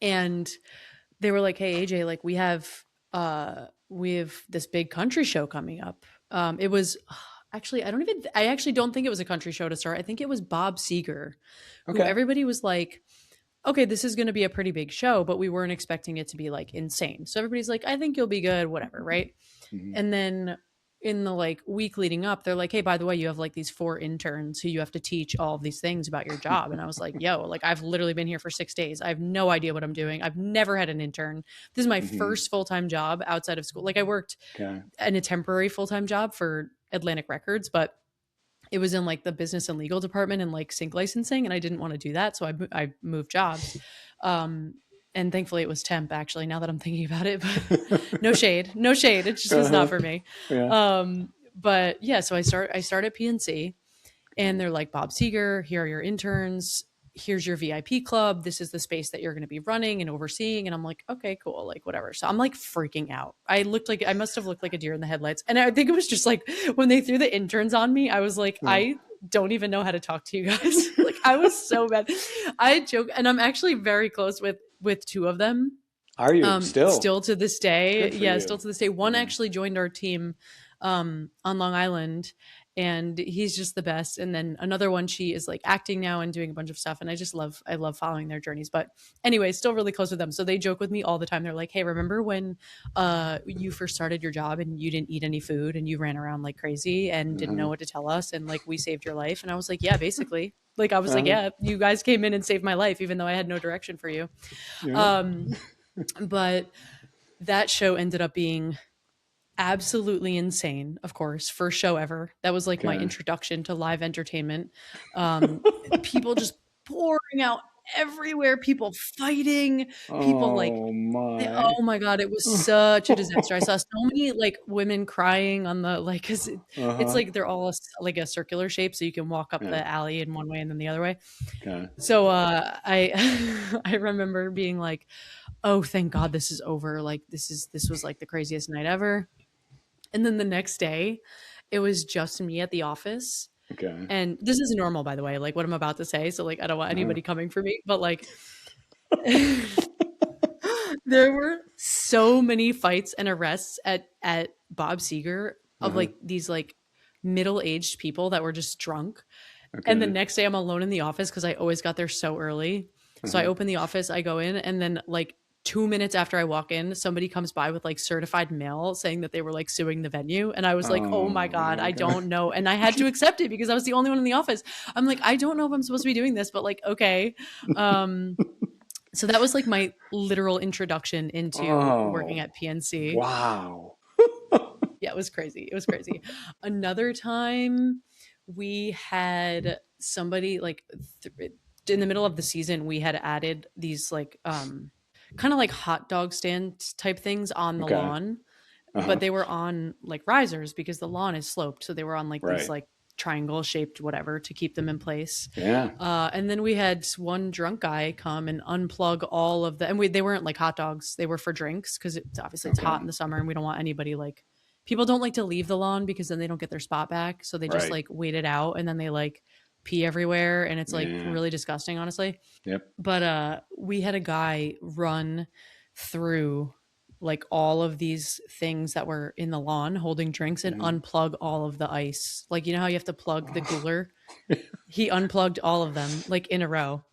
And they were like, hey, AJ, like we have this big country show coming up. It was actually, I actually don't think it was a country show to start. I think it was Bob Seger, who Okay. everybody was like, okay, this is going to be a pretty big show, but we weren't expecting it to be like insane. So everybody's like, I think you'll be good, whatever. Right. Mhm. And then in the like week leading up, they're like, hey, by the way, you have like these 4 interns who you have to teach all of these things about your job. And I was like, yo, like I've literally been here for 6 days. I have no idea what I'm doing. I've never had an intern. This is my first full-time job outside of school. Like I worked Okay. in a temporary full-time job for Atlantic Records, but it was in like the business and legal department and like sync licensing. And I didn't want to do that. So I moved jobs. And thankfully it was temp actually, now that I'm thinking about it, but no shade. It just was not for me. Yeah. But yeah, so I start at PNC and they're like, Bob Seeger, here are your interns. Here's your VIP club. This is the space that you're going to be running and overseeing. And I'm like, okay, cool. Like whatever. So I'm like freaking out. I must have looked like a deer in the headlights. And I think it was just like when they threw the interns on me, I was like, I don't even know how to talk to you guys. Like I was so bad. I joke. And I'm actually very close with 2 of them. Are you still to this day? Yeah, you. still to this day. One actually joined our team on Long Island, and he's just the best. And then another one, she is like acting now and doing a bunch of stuff, and I love following their journeys. But anyway, still really close with them. So they joke with me all the time. They're like, hey, remember when you first started your job and you didn't eat any food and you ran around like crazy and didn't know what to tell us, and like we saved your life? And I was like, yeah, basically. Like I was like, yeah, you guys came in and saved my life, even though I had no direction for you. But that show ended up being absolutely insane. Of course, first show ever. That was like my introduction to live entertainment. People just pouring out everywhere, people fighting, people like, oh my God, it was such a disaster. I saw so many like women crying on the, like, cause it's like, they're all like a circular shape. So you can walk up the alley in one way and then the other way. So, I remember being like, oh, thank God this is over. Like this was like the craziest night ever. And then the next day it was just me at the office. Okay. And this is normal, by the way, like what I'm about to say. So like, I don't want anybody coming for me, but like there were so many fights and arrests at Bob Seeger of like these like middle-aged people that were just drunk. And the next day I'm alone in the office because I always got there so early. So I open the office, I go in, and then like 2 minutes after I walk in, somebody comes by with like certified mail saying that they were like suing the venue. And I was like, oh my God, I don't know. And I had to accept it because I was the only one in the office. I'm like, I don't know if I'm supposed to be doing this, but like, okay. So that was like my literal introduction into working at PNC. Wow. Yeah, it was crazy. Another time we had somebody like in the middle of the season, we had added these like kind of like hot dog stand type things on the lawn, but they were on like risers because the lawn is sloped. So they were on like these like triangle shaped whatever to keep them in place. And then we had one drunk guy come and unplug all of the, and they weren't like hot dogs. They were for drinks because it's obviously it's hot in the summer and we don't want anybody like, people don't like to leave the lawn because then they don't get their spot back. So they just like wait it out and then they like pee everywhere and it's like really disgusting, honestly. But we had a guy run through like all of these things that were in the lawn holding drinks and unplug all of the ice. Like, you know how you have to plug the cooler? He unplugged all of them like in a row.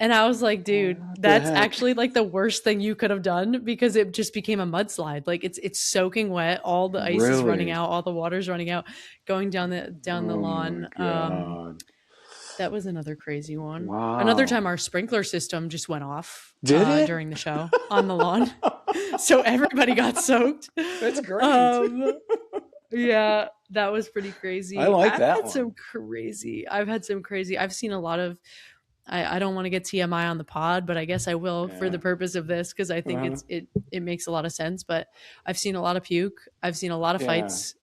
And I was like, dude, that's actually like the worst thing you could have done because it just became a mudslide. Like it's soaking wet. All the ice is running out. All the water's running out, going down the lawn. That was another crazy one. Wow. Another time our sprinkler system just went off during the show on the lawn. So everybody got soaked. That's great. Yeah, that was pretty crazy. I like I've that had one. I've had some crazy. I've seen a lot of, I don't want to get TMI on the pod, but I guess I will for the purpose of this because I think it makes a lot of sense. But I've seen a lot of puke. I've seen a lot of fights.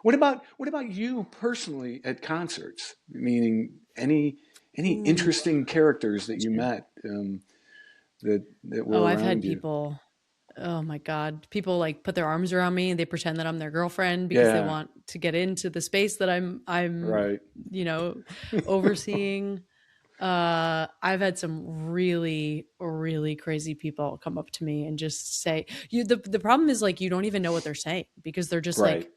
What about you personally at concerts? Meaning any interesting characters that you met that were I've had you? people. Oh my God. People like put their arms around me and they pretend that I'm their girlfriend because they want to get into the space that I'm overseeing. I've had some really, really crazy people come up to me and just say, the problem is like, you don't even know what they're saying because they're just like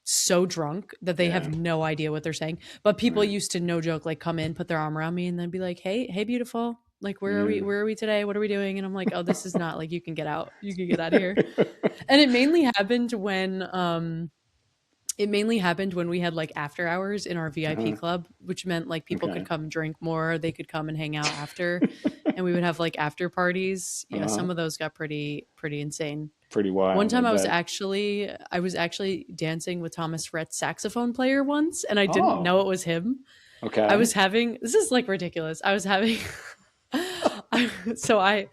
so drunk that they have no idea what they're saying. But people used to, no joke, like come in, put their arm around me and then be like, hey, beautiful. Like, where are we today? What are we doing? And I'm like, oh, this is not like, you can get out of here. And it mainly happened when, it mainly happened when we had like after hours in our VIP Uh-huh. club, which meant like people could Okay. come drink more, they could come and hang out after, and we would have like after parties. Yeah, Uh-huh. some of those got pretty insane. Pretty One wild, I time bet. I was actually dancing with Thomas Rhett's saxophone player once, and I didn't know Oh, it was him. I okay. was having this is like ridiculous. I was having so I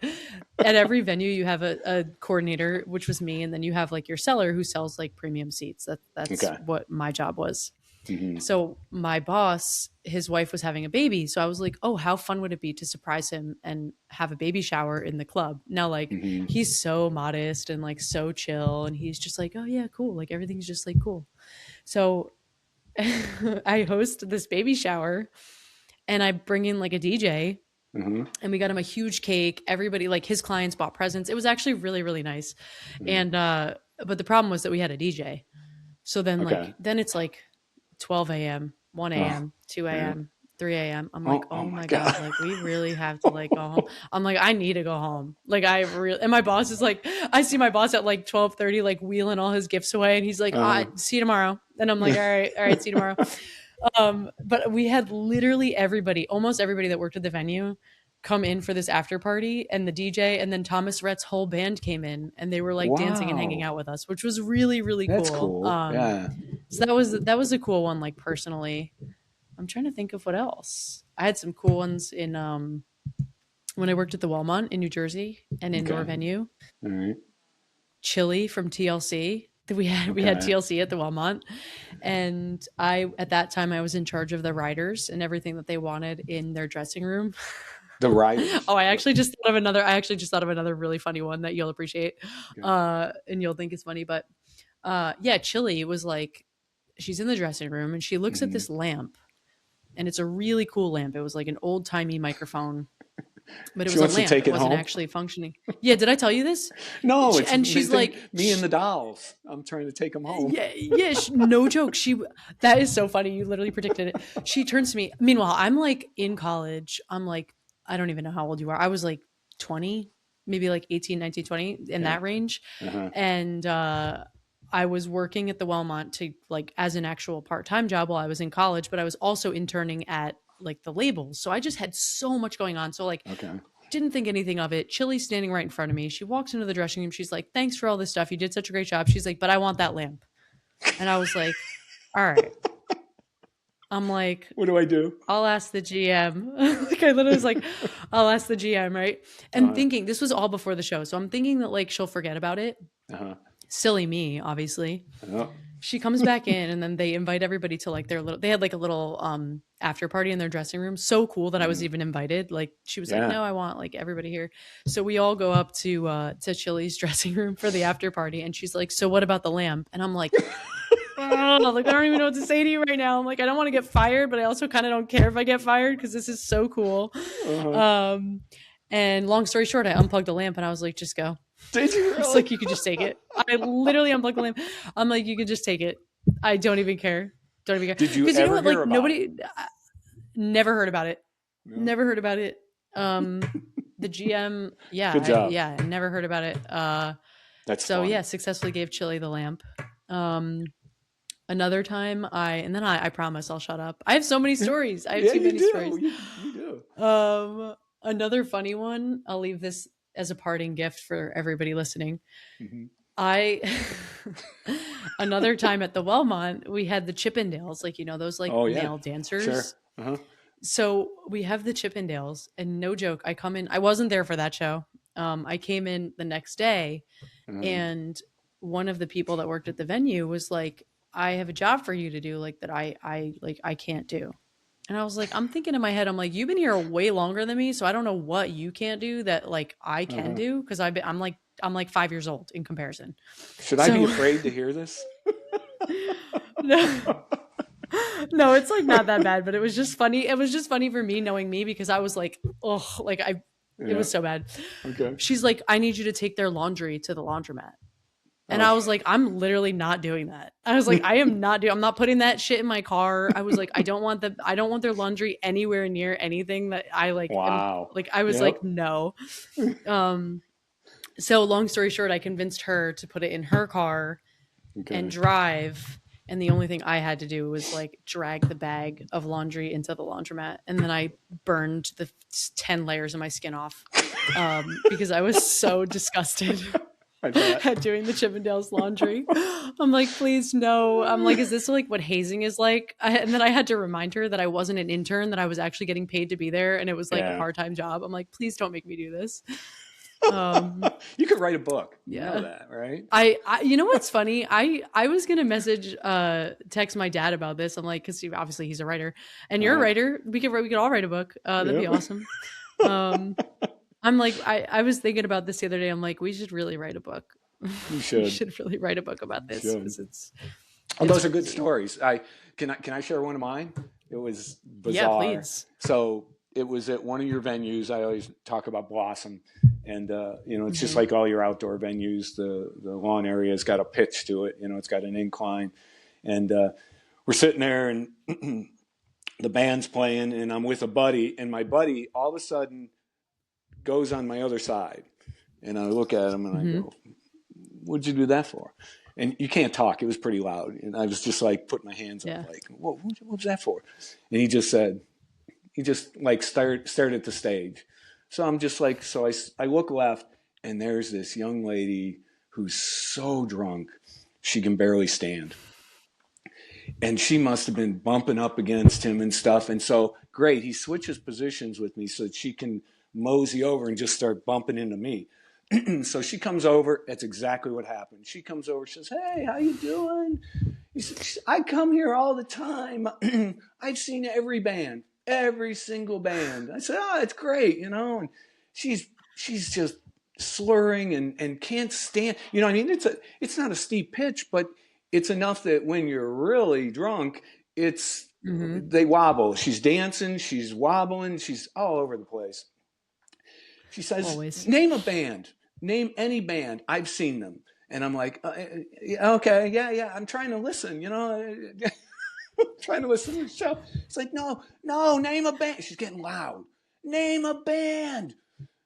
at every venue you have a coordinator, which was me, and then you have like your seller who sells like premium seats. That's Okay. what my job was. Hmm. So my boss, his wife was having a baby. So I was like, oh, how fun would it be to surprise him and have a baby shower in the club? Now, like, Hmm. he's so modest and like so chill. And he's just like, oh, yeah, cool. Like, everything's just like cool. So I host this baby shower and I bring in like a DJ Hmm. and we got him a huge cake. Everybody, like his clients bought presents. It was actually really, really nice. Hmm. And, but the problem was that we had a DJ. So then, Okay. like, then it's like 12 a.m., 1 Oh, a.m., 2 yeah. a.m., 3 a.m. I'm like, Oh oh my my God, God. like we really have to like go home. I'm like, I need to go home. Like I really, and my boss is like, I see my boss at like 12:30, like wheeling all his gifts away. And he's like, Uh, see you tomorrow. And I'm like, all right, see you tomorrow. But we had literally everybody, almost everybody that worked at the venue come in for this after party and the DJ and then Thomas Rhett's whole band came in and they were like dancing and hanging wow. out with us, which was really, really That's cool. cool. Yeah. So that was a cool one, like personally. I'm trying to think of what else. I had some cool ones in when I worked at the Walmart in New Jersey, an indoor Okay. venue. All right. Chili from TLC. We had Okay. TLC at the Walmart, and I at that time I was in charge of the riders and everything that they wanted in their dressing room. The writers. Oh, I actually just thought of another really funny one that you'll appreciate, Okay. and you'll think is funny. But yeah, Chili was like, she's in the dressing room and she looks at Hmm. this lamp, and it's a really cool lamp. It was like an old timey microphone, but it She was a wants to lamp. take It it wasn't home. actually functioning. Yeah, did I tell you this? No, it's And they she's think like, me and the dolls. I'm trying to take them home. yeah, yeah, no joke. That is so funny. You literally predicted it. She turns to me. Meanwhile, I'm like in college. I'm like, I don't even know how old you are. I was like 20, maybe like 18, 19, 20 in Okay. that range. Uh-huh. And I was working at the Wellmont to like as an actual part-time job while I was in college, but I was also interning at like the labels. So I just had so much going on. So like Okay. didn't think anything of it. Chili's standing right in front of me. She walks into the dressing room. She's like, thanks for all this stuff. You did such a great job. She's like, but I want that lamp. And I was like, all right. I'm like, What do I do? I'll ask the GM. Like I literally was like, I'll ask the GM, right? And Uh, thinking this was all before the show. So I'm thinking that like she'll forget about it. uh-huh. Silly me, obviously. Oh. She comes back in and then they invite everybody to like their little they had like a little after party in their dressing room. So cool that I was Mhm. even invited. Like she was like, Yeah. no, I want like everybody here. So we all go up to Chili's dressing room for the after party and she's like, so what about the lamp? And I'm like, oh, like I don't even know what to say to you right now. I'm like, I don't want to get fired, but I also kind of don't care if I get fired because this is so cool. Uh-huh. Um and long story short, I unplugged the lamp and I was like, just go. Did you It's really? like you could just take it. I literally unplugged the lamp. I'm like, you could just take it. I don't even care. Don't even care. Did you Because you know ever what? hear Like about it? nobody never heard about it. No. Never heard about it. The GM, yeah, Good job. I never heard about it. That's So fun. yeah, successfully gave Chili the lamp. Um, Another time I promise I'll shut up. I have so many stories. I have Yeah, too you many stories. do. You do. Another funny one. I'll leave this as a parting gift for everybody listening. Hmm. I another time at the Wellmont, we had the Chippendales, like those like Oh yeah. male Sure. dancers. Uh-huh. So we have the Chippendales, and no joke, I come in. I wasn't there for that show. I came in the next day, Uh-huh. and one of the people that worked at the venue was like, "I have a job for you to do, like that. I can't do." And I was like, I'm thinking in my head, I'm like, you've been here way longer than me, so I don't know what you can't do that like I can Uh-huh. do because I'm like 5 years old in comparison. Should I be So afraid to hear this? no, no, it's like not that bad, but it was just funny. It was just funny for me knowing me because I was like, oh, like it Yeah. was so bad. Okay. She's like, I need you to take their laundry to the laundromat. And I Oh. was like, I'm literally not doing that. I was like, I'm not putting that shit in my car. I was like, I don't want their laundry anywhere near anything that I like am Wow. like I was Yep. like, no. Um so long story short, I convinced her to put it in her car and Okay. drive. And the only thing I had to do was like drag the bag of laundry into the laundromat. And then I burned the 10 layers of my skin off because I was so disgusted at doing the Chippendales laundry. I'm like, please no. I'm like, is this like what hazing is like? And then I had to remind her that I wasn't an intern, that I was actually getting paid to be there. And it was like a part-time job. I'm like, please don't make me do this. You could write a book. Yeah. You know that, right? I you know what's funny? I was gonna text my dad about this. I'm like, because obviously he's a writer, and you're a writer. We could all write a book. That'd be awesome. I'm like, I was thinking about this the other day. I'm like, we should really write a book. You should. We should really write a book about this because those are good stories. Can I share one of mine? It was bizarre. Yeah, please. So it was at one of your venues. I always talk about Blossom, and it's just like all your outdoor venues. The lawn area's got a pitch to it. It's got an incline, and we're sitting there, and the band's playing, and I'm with a buddy, and my buddy all of a sudden goes on my other side, and I look at him and I go, "What'd you do that for?" And you can't talk. It was pretty loud, and I was just like putting my hands up, like, "What was that for?" And he just like stared at the stage. So I'm just like, I look left, and there's this young lady who's so drunk she can barely stand. And she must have been bumping up against him and stuff. And so, great, he switches positions with me so that she can mosey over and just start bumping into me. So she comes over. That's exactly what happened. She comes over. She says, "Hey, how you doing?" He says, "I come here all the time. I've seen every single band." I said, "Oh, that's great, And she's just slurring and can't stand. I mean, it's not a steep pitch, but it's enough that when you're really drunk, they wobble. She's dancing, she's wobbling, she's all over the place. She says, "Always. Name a band. Name any band. I've seen them." And I'm like, "Okay, yeah. I'm trying to listen, trying to listen to the show." It's like, no, name a band. She's getting loud. Name a band.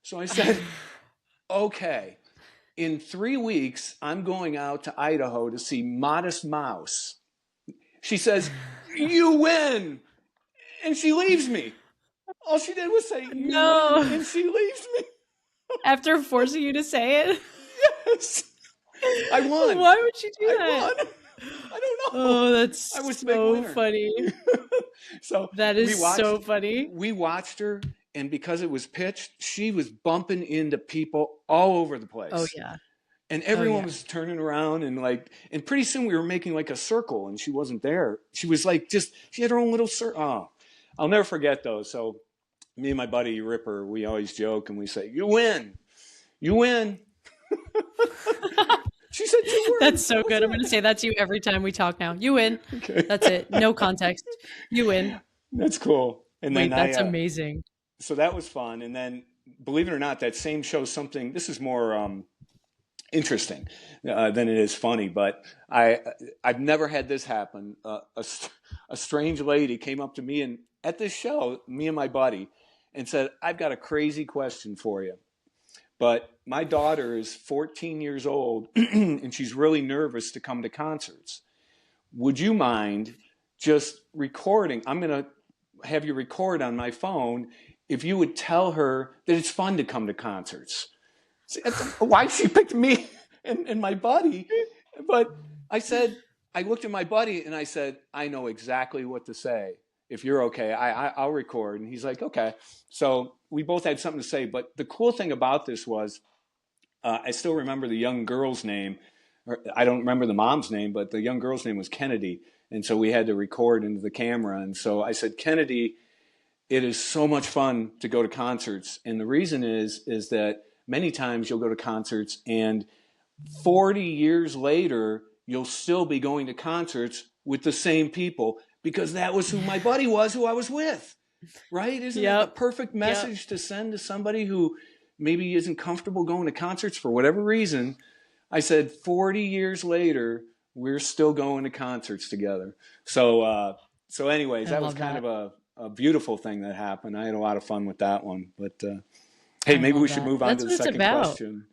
So I said, "Okay, in 3 weeks, I'm going out to Idaho to see Modest Mouse." She says, "You win." And she leaves me. All she did was say, "You win," and she leaves me. After forcing you to say it? Yes. I won. Why would she do that? I won. I don't know. Oh, that's so funny. So that is so funny. We watched her, and because it was pitched, she was bumping into people all over the place. Oh, yeah. And everyone was turning around and pretty soon we were making like a circle, and she wasn't there. She was like she had her own little circle. Oh, I'll never forget those. So me and my buddy Ripper, we always joke and we say, "You win. You win." She said 2 words. That's so good. I'm going to say that to you every time we talk now. You win. Okay. That's it. No context. You win. That's cool. And then that's amazing. So that was fun. And then, believe it or not, that same show, this is more interesting than it is funny. But I've never had this happen. A strange lady came up to me and at this show, me and my buddy, and said, "I've got a crazy question for you. But my daughter is 14 years old and she's really nervous to come to concerts. Would you mind just recording? I'm going to have you record on my phone if you would tell her that it's fun to come to concerts." See, why she picked me and my buddy? But I looked at my buddy and I said, "I know exactly what to say. If you're okay, I'll record." And he's like, "Okay." So we both had something to say. But the cool thing about this was, I still remember the young girl's name. I don't remember the mom's name, but the young girl's name was Kennedy. And so we had to record into the camera. And so I said, "Kennedy, it is so much fun to go to concerts. And the reason is that many times you'll go to concerts and 40 years later, you'll still be going to concerts with the same people because that was who my buddy was, who I was with." Right? Isn't that the perfect message to send to somebody who maybe isn't comfortable going to concerts for whatever reason? I said, 40 years later, we're still going to concerts together. So anyways, that was kind of a beautiful thing that happened. I had a lot of fun with that one. But hey, maybe we should move on to the second question.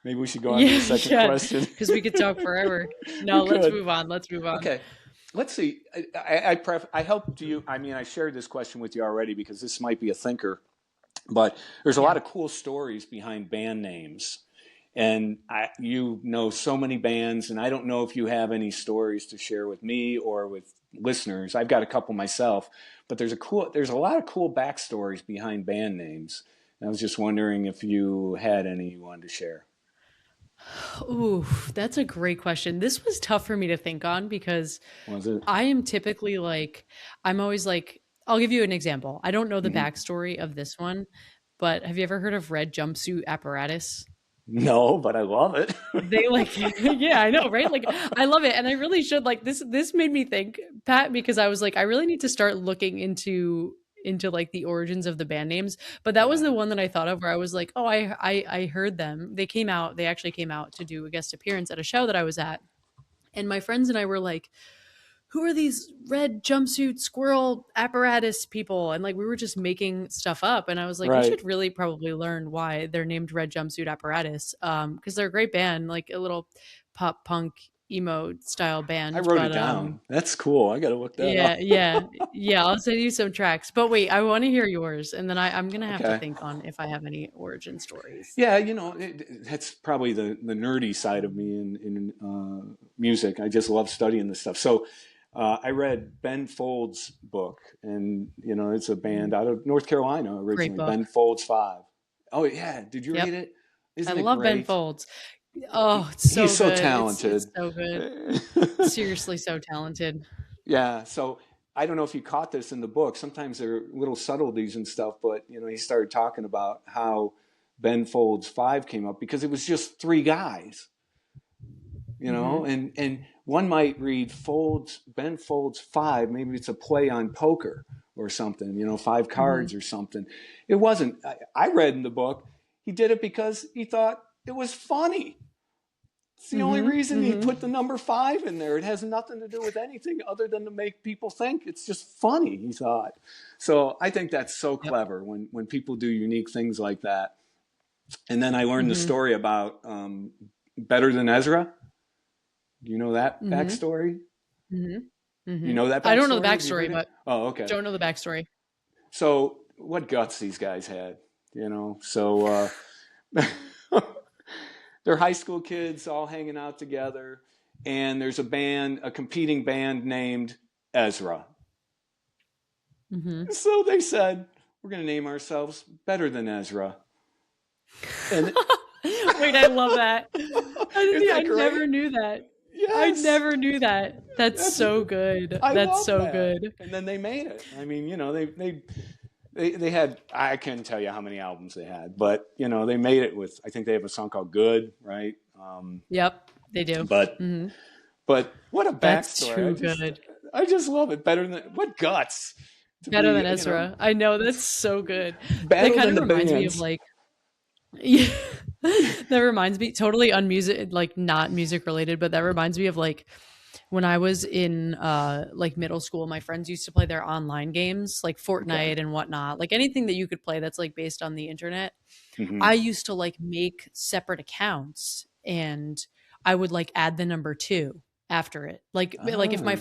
Maybe we should go on to the second question. Because we could talk forever. No, let's move on. Okay. let's see. I helped you. I mean, I shared this question with you already because this might be a thinker, but there's a Yeah. lot of cool stories behind band names. And you know so many bands, and I don't know if you have any stories to share with me or with listeners. I've got a couple myself, but there's a lot of cool backstories behind band names. And I was just wondering if you had any you wanted to share. Ooh, that's a great question. This was tough for me to think on because Was it? I am typically like, I'm always like, I'll give you an example. I don't know the Hmm. backstory of this one, but have you ever heard of red jumpsuit apparatus? No, but I love it. They like, yeah, I know, right? Like, I love it, and I really should like this. This made me think, Pat, because I was like, I really need to start looking into like the origins of the band names. But that was Yeah. the one that I thought of where I was like, oh, I heard them. They came out. They actually came out to do a guest appearance at a show that I was at, and my friends and I were like, who are these red jumpsuit squirrel apparatus people? And like we were just making stuff up. And I was like, we Right. should really probably learn why they're named red jumpsuit apparatus. Because they're a great band, like a little pop punk emo style I band. wrote it But down. That's cool. I got to look that yeah, up. yeah. I'll send you some tracks. But wait, I want to hear yours, and then I'm gonna have to Okay. think on if I have any origin stories. Yeah, that's probably the nerdy side of me in music. I just love studying this stuff. So I read Ben Folds' book, and it's a band Mhm. out of North Carolina Great originally. Ben book. Folds Five. Oh yeah, did you read Yep, it? I Isn't it love Ben great? Folds. Oh, it's He's so so good. It's talented. so good. Seriously so talented. Yeah, so I don't know if you caught this in the book. Sometimes there are little subtleties and stuff, but he started talking about how Ben Folds Five came up because it was just three guys, Mhm, and one might read Ben Folds Five. Maybe it's a play on poker or something, five mhm, cards or something. It wasn't. I read in the book he did it because he thought it was funny. It's the only mhm, reason he put the mhm. number five in there. It has nothing to do with anything other than to make people think it's just funny, he thought. So I think that's so Yep, clever when people do unique things like that. And then I learned the mhm, story about Better Than Ezra. Do you know that mhm, backstory? mhm, You mhm. know that I don't know the backstory? Have you backstory, heard it? but Oh, okay. don't know the backstory. So what guts these guys had, So they're high school kids all hanging out together, and there's a competing band named Ezra. Mhm. So they said, we're going to name ourselves Better Than Ezra. And Wait, I love that. isn't I that never great? knew that. I Yes. never knew that. That's That's so good. I That's love so that. good. And then they made it. I mean, they had, I couldn't tell you how many albums they had, but they made it with, I think they have a song called Good, right? Yep, they do. But Mhm. what a That's backstory. too good. I just love it. Better than what guts to Better be, than Ezra. I know, that's so good. That better kind than of the reminds me of bands. like yeah. That reminds me totally unmusic like not music related, but that reminds me of like when I was in like middle school, my friends used to play their online games like Okay. Fortnite and whatnot, like anything that you could play that's like based on the internet. Hmm. I used to like make separate accounts and I would like add the number 2 after it. Like Ah, if my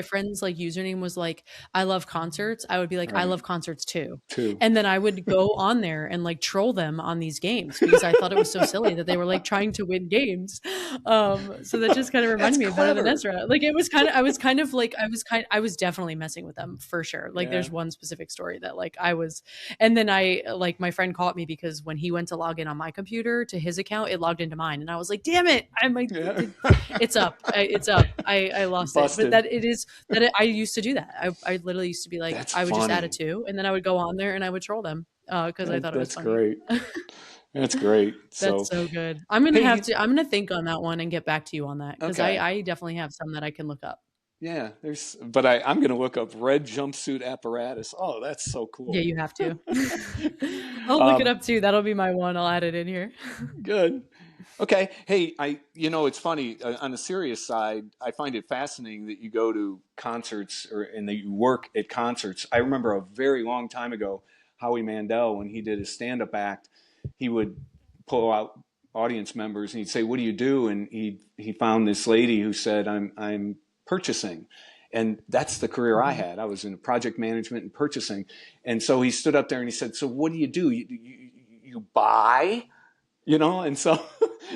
friend's like username was like I love concerts, I would be like I right. love concerts too. Two. And then I would go on there and like troll them on these games because I thought it was so silly that they were like trying to win games. So that just kind of reminded That's me of Better Than clever. Ezra. Like it was kind of I was kind of like I was definitely messing with them for sure. Like Yeah. there's one specific story that like I was and then I like my friend caught me because when he went to log in on my computer to his account, it logged into mine, and I was like, "Damn it! I'm like, Yeah. it's up, it's up. I lost it." But Busted. that it is that it, I used to do that. I literally used to be like, That's I would just add a funny. 2, and then I would go on there and I would troll them because I thought it was That's funny. great. That's great. That's So, so good. I'm gonna have hey, to. I'm gonna think on that one and get back to you on that because okay. I definitely have some that I can look up. Yeah, but I'm going to look up red jumpsuit apparatus. Oh, that's so Yeah, cool. you have to. I'll look it Um, up too. That'll be my one. I'll add it in here. Good. Okay. Hey, it's funny. On the serious side, I find it fascinating that you go to concerts and that you work at concerts. I remember a very long time ago, Howie Mandel, when he did his stand-up act, he would pull out audience members and he'd say, "What do you do?" And he found this lady who said, "I'm purchasing," And that's the career I had. I was in project management and purchasing. And so he stood up there and he said, so what do? You buy? And so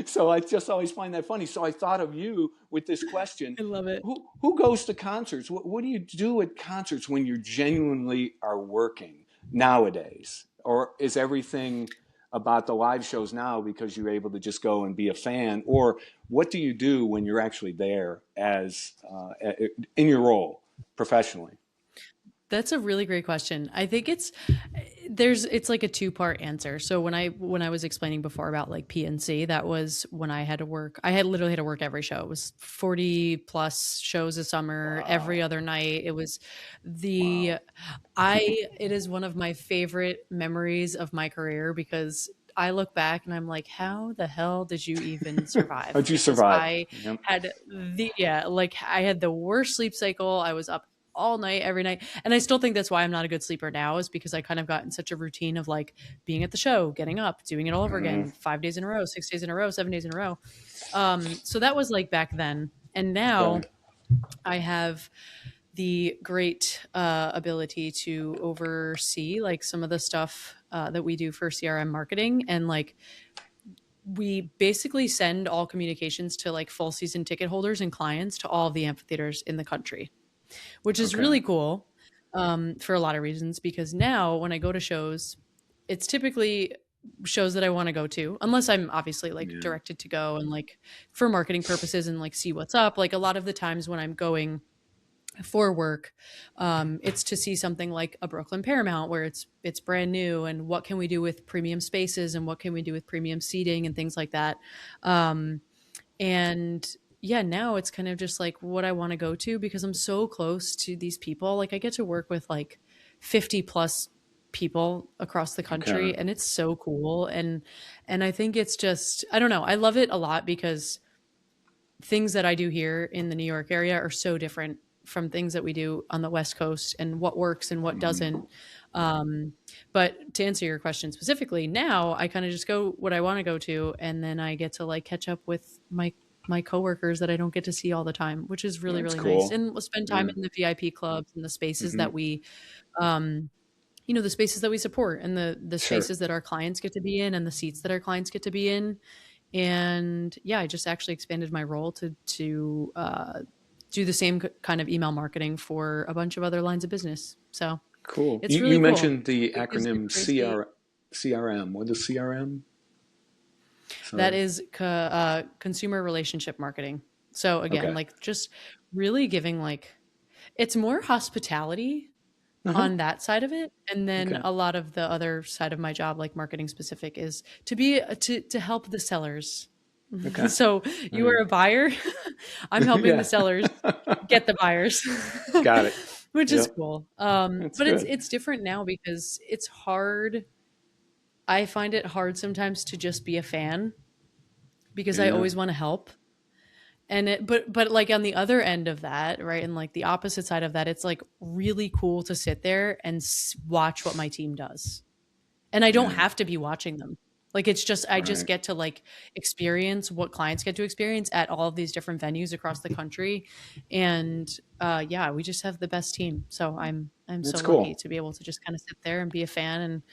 so I just always find that funny. So I thought of you with this question. I love it. Who goes to concerts? What do you do at concerts when you genuinely are working nowadays? Or is everything about the live shows now because you're able to just go and be a fan? Or what do you do when you're actually there as in your role professionally? That's a really great question. I think it's like a two-part answer. So when I was explaining before about like PNC, that was when I had to work. I had literally had to work every show. It was 40 plus shows a summer, every Wow. other night. It was the Wow. it is one of my favorite memories of my career because I look back and I'm like, how the hell did you even survive? How'd you Because survive? I Yep. had like I had the worst sleep cycle. I was up all night, every night. And I still think that's why I'm not a good sleeper now, is because I kind of got in such a routine of like being at the show, getting up, doing it all over Mm-hmm. again, 5 days in a row, 6 days in a row, 7 days in a row. So that was like back then. And Okay. now I have the great ability to oversee like some of the stuff that we do for CRM marketing. And like we basically send all communications to like full season ticket holders and clients to all of the amphitheaters in the country, which is Okay. really cool for a lot of reasons. Because now when I go to shows, it's typically shows that I want to go to, unless I'm obviously like Yeah. directed to go and like for marketing purposes and like see what's up. Like a lot of the times when I'm going for work, it's to see something like a Brooklyn Paramount where it's brand new and what can we do with premium spaces and what can we do with premium seating and things like that. Um, and yeah, now it's kind of just like what I want to go to because I'm so close to these people. Like I get to work with like 50 plus people across the Okay. country and it's so cool. And I think it's just I don't know, I love it a lot because things that I do here in the New York area are so different from things that we do on the West Coast and what works and what Mm-hmm. doesn't. Um, but to answer your question specifically, now I kind of just go what I want to go to, and then I get to like catch up with my coworkers that I don't get to see all the time, which is really That's really nice. cool. And we'll spend time Yeah. in the VIP clubs and the spaces Mm-hmm. that we, um, the spaces that we support and the Sure. spaces that our clients get to be in and the seats that our clients get to be in. And yeah, I just actually expanded my role to do the same kind of email marketing for a bunch of other lines of business. So Cool. it's You really cool. mentioned the It gives me acronym crazy. CRM. What is CRM? That Sorry. is consumer relationship marketing. So again, Okay. like just really giving like it's more hospitality Uh-huh. on that side of it, and then Okay. a lot of the other side of my job, like marketing specific, is to be to help the sellers. Okay. So All you are right. a buyer. I'm helping the Yeah. sellers get the buyers, Got it. which is Yep. cool. That's But it's good. it's different now because it's hard. I find it hard sometimes to just be a fan because I Yeah. always want to help. And but like on the other end of that, right? And like the opposite side of that, it's like really cool to sit there and watch what my team does. And I don't Yeah. have to be watching them. Like it's just I just Right. get to like experience what clients get to experience at all of these different venues across the country. And yeah, we just have the best team. So I'm so That's lucky cool. to be able to just kind of sit there and be a fan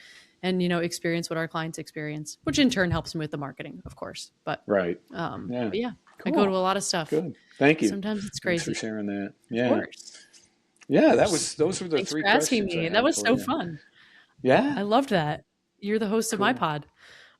and experience what our clients experience, which in turn helps me with the marketing, of course. Right. Yeah. But yeah, I go to Cool. a lot of stuff. Good. Thank you. Sometimes it's Thanks for crazy. sharing that. Of Yeah. course. Of Yeah, course. those were the Thanks three for asking questions I me. That had was for so you. fun. Yeah. I loved that. You're the host of my Cool. pod.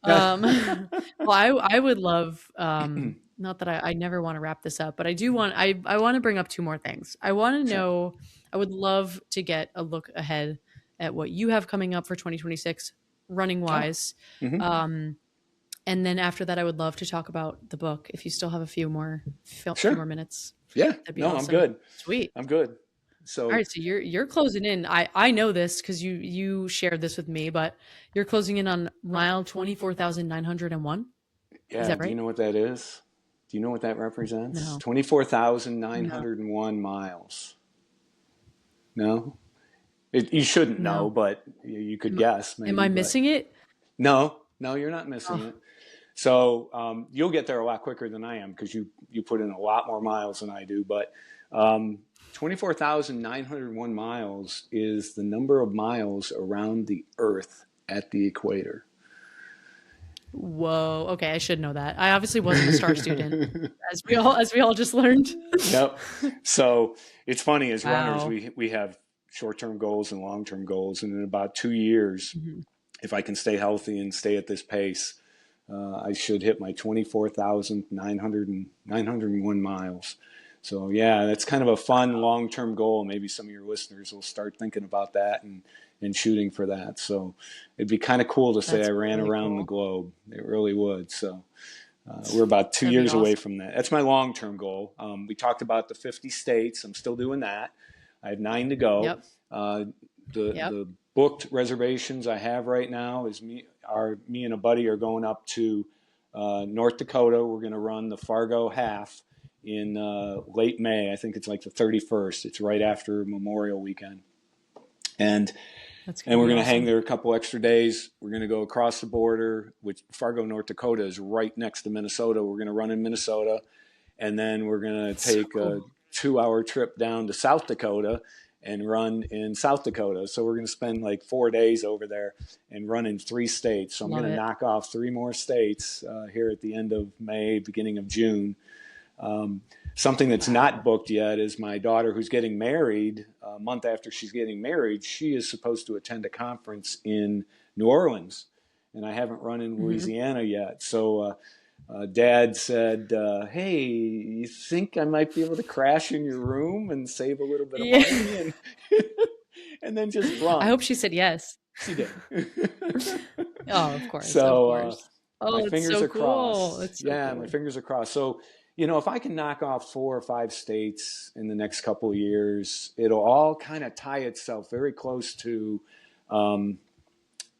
Yeah. Um, well, I would love, not that I never want to wrap this up, but I do want, I want to bring up two more things. I want to Sure. know, I would love to get a look ahead at what you have coming up for 2026 running Oh. wise. Hmm. Um, and then after that, I would love to talk about the book. If you still have a few Sure. more minutes, Yeah. that'd be No, I'm awesome. good. Sweet. I'm good. All So, right, so you're closing in. I know this because you shared this with me, but you're closing in on mile 24,901. Is yeah, that do you right? know what that is? Do you know what that represents? No, no, 24,901 miles. No? You shouldn't know, no. but you could Am, guess am maybe, I but missing it? no, no, you're not missing Oh, it. So you'll get there a lot quicker than I am because you put in a lot more miles than I do. But 24,901 miles is the number of miles around the Earth at the equator. Whoa. Okay, I should know that. I obviously wasn't a star student, as we all just learned. Yep. So it's funny, as runners, Wow. we have short-term goals and long-term goals, and in about 2 years, Mhm. if I can stay healthy and stay at this pace, I should hit my 24,901 miles. So yeah, that's kind of a fun long-term goal. Maybe some of your listeners will start thinking about that and shooting for that. So it'd be kind of cool to say I That's ran really around the cool. globe. It really would. So we're about two That'd be years away awesome. from that. That's my long-term goal. We talked about the 50 states. I'm still doing that. I have 9 to go. Yep. Uh, the Yep. the booked reservations I have right now is me and a buddy are going up to North Dakota. We're going to run the Fargo half in late May. I think it's like the 31st. It's right after Memorial Weekend, and That's gonna and we're be going to hang awesome. there a couple extra days. We're going to go across the border, which Fargo, North Dakota is right next to Minnesota. We're going to run in Minnesota, and then we're going to That's so take a cool. 2 hour trip down to South Dakota and run in South Dakota. So we're going to spend like 4 days over there and run in 3 states. So I'm going Love to it. knock off 3 more states here at the end of May, beginning of June. Um, Something that's not Wow. booked yet is my daughter, who's getting married. A month after she's getting married, she is supposed to attend a conference in New Orleans, and I haven't run in Hmm. Louisiana yet. So Dad said, "Hey, you think I might be able to crash in your room and save a little bit of Yeah. money and and then just I run?" hope she said yes. She did. Oh, of course, of So course. my Oh, it's fingers so are cool. crossed. It's so Yeah, my cool. fingers are crossed. So, if I can knock off 4 or 5 states in the next couple of years, it'll all kind of tie itself very close to um,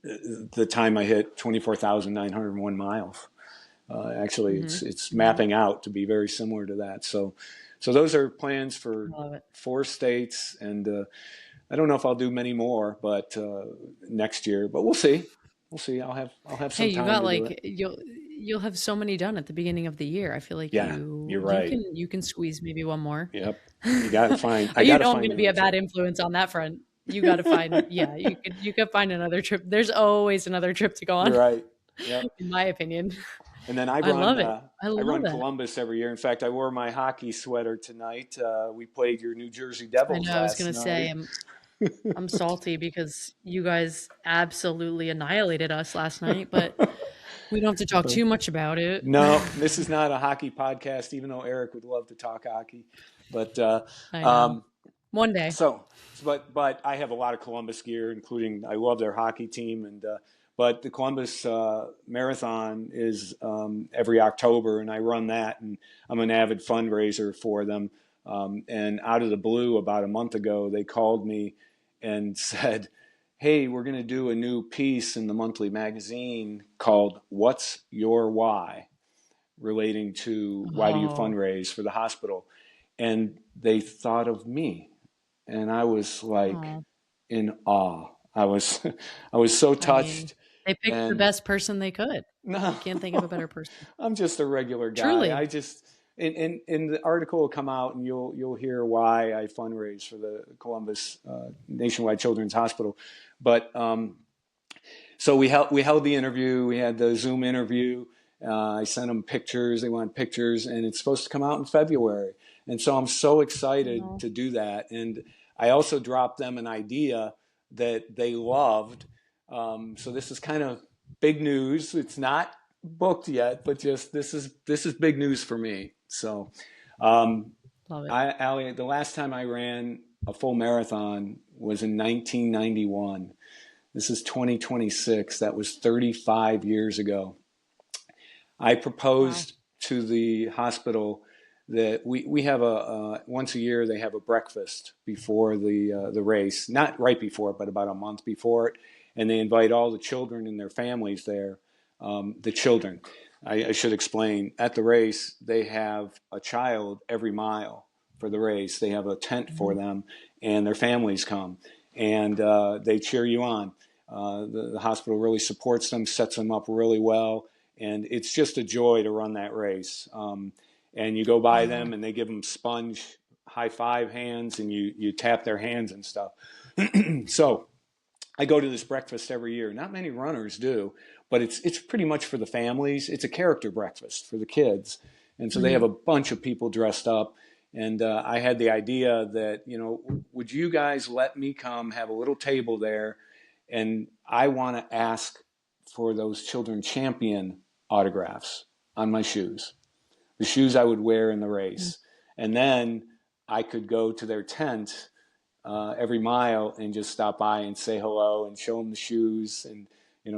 the time I hit 24,901 miles. Actually, Hmm. it's Hmm. mapping out to be very similar to that. So those are plans for Love it. 4 states, and I don't know if I'll do many more, but next year. But we'll see. We'll see. I'll have Hey, some you time got to do it. like you'll have so many done at the beginning of the year. I feel like Yeah, you you're you right. can you can squeeze maybe one more. Yep. You got to find. I You got to don't want me find to be a another bad trip. influence on that front. You got to find, yeah, you could find another trip. There's always another trip to go You're on, right. Yep. in my opinion. And then I I love run. it. I I love run that. Columbus every year. In fact, I wore my hockey sweater tonight. We played your New Jersey I Devils know I was last gonna say night. I'm salty because you guys absolutely annihilated us last night, but we don't have to talk too much about it. No, this is not a hockey podcast, even though Eric would love to talk hockey. But I know. um, One day. So, but I have a lot of Columbus gear, including I love their hockey team, and but the Columbus Marathon is every October, and I run that, and I'm an avid fundraiser for them. And out of the blue, about a month ago, they called me and said, "Hey, we're going to do a new piece in the monthly magazine called 'What's Your Why?'" relating to why do you Oh, fundraise for the hospital, and they thought of me, and I was like oh. in awe. I was I was so I mean, touched. they picked the And best person they could. no, Can't think of a better person. I'm just a regular guy. Truly. I just in the article will come out, and you'll hear why I fundraise for the Columbus Nationwide Children's Hospital. But so we held the interview. We had the Zoom interview. I sent them pictures. They want pictures, and it's supposed to come out in February. And so I'm so excited Oh, to do that. And I also dropped them an idea that they loved. So this is kind of big news. It's not booked yet, but just this is big news for me. So, um, love it. Allie, the last time I ran a full marathon was in 1991. This is 2026. That was 35 years ago. I Wow. proposed to the hospital that we have a once a year they have a breakfast before the race, not right before it, but about a month before it, and they invite all the children and their families there. The children, I should explain, at the race they have a child every mile for the race. They have a tent for Mhm. them, and their families come and they cheer you on. The hospital really supports them, sets them up really well, and it's just a joy to run that race. And you go by Yeah. them, and they give them sponge high five hands and you tap their hands and stuff. So I go to this breakfast every year. Not many runners do, but it's pretty much for the families. It's a character breakfast for the kids, and so they have a bunch of people dressed up. And I had the idea that, would you guys let me come have a little table there, and I want to ask for those children champion autographs on my shoes, the shoes I would wear in the race, and then I could go to their tent every mile and just stop by and say hello and show them the shoes and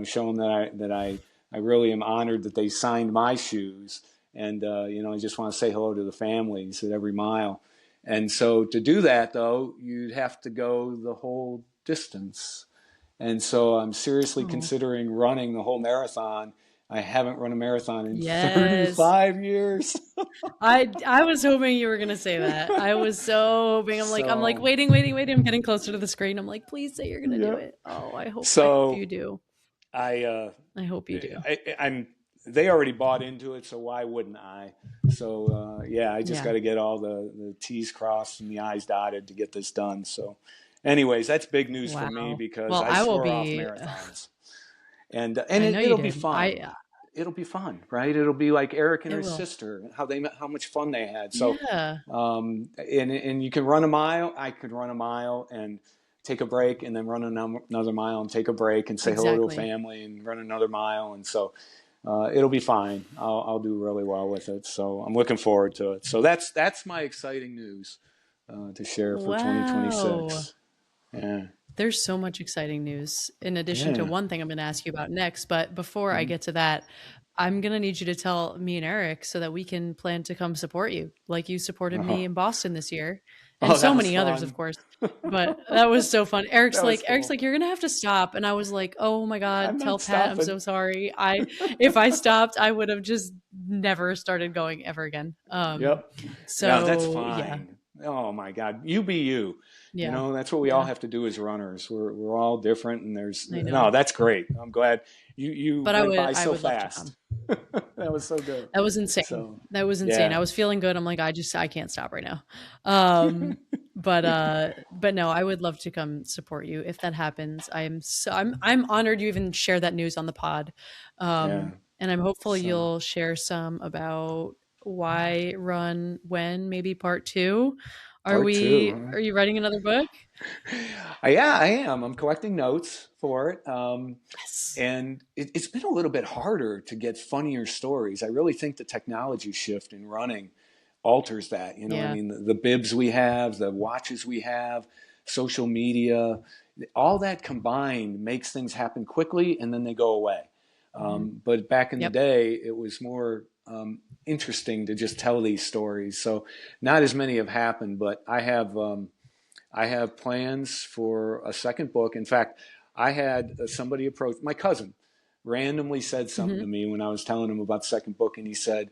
show them that I really am honored that they signed my shoes, and I just want to say hello to the families at every mile. And so to do that though, you'd have to go the whole distance, and so I'm seriously considering running the whole marathon. I haven't run a marathon in 35 years. I was hoping you were going to say that. I was so hoping. I'm like, waiting. I'm getting closer to the screen. I'm like, please say you're going to do it. Oh, I hope you do. I hope you do. They already bought into it, so why wouldn't I? So I just got to get all the T's crossed and the I's dotted to get this done. So anyways, that's big news for me because I swore off marathons. And it'll be fun. It'll be fun, right? It'll be like Eric and her sister, how much fun they had. So, and you can run a mile. I could run a mile and take a break, and then run another mile and take a break and say hello to a family and run another mile. And so, it'll be fine. I'll do really well with it. So I'm looking forward to it. So that's my exciting news to share for 2026. Yeah. There's so much exciting news in addition to one thing I'm going to ask you about next. But before I get to that, I'm going to need you to tell me and Eric so that we can plan to come support you like you supported me in Boston this year. And so many others, of course. But that was so fun. Eric's like, you're going to have to stop. And I was like, oh my God, tell Pat, I'm so sorry. If I stopped, I would have just never started going ever again. So no, that's fine. Yeah. Oh my God. You be you. Yeah. That's what we all have to do as runners. We're all different, and that's great. I'm glad you went by so fast. That was so good. That was insane. That was insane. I was feeling good. I'm like, I can't stop right now. But no, I would love to come support you if that happens. I'm honored you even share that news on the pod. And I'm hopeful you'll share some about why run when, maybe part 2. Are you writing another book? Yeah, I am. I'm collecting notes for it. And it's been a little bit harder to get funnier stories. I really think the technology shift in running alters that. I mean, the bibs we have, the watches we have, social media, all that combined makes things happen quickly and then they go away. But back in the day, it was more interesting to just tell these stories. So not as many have happened, but I have plans for a second book. In fact, I had somebody approach my cousin, randomly said something to me when I was telling him about the second book, and he said,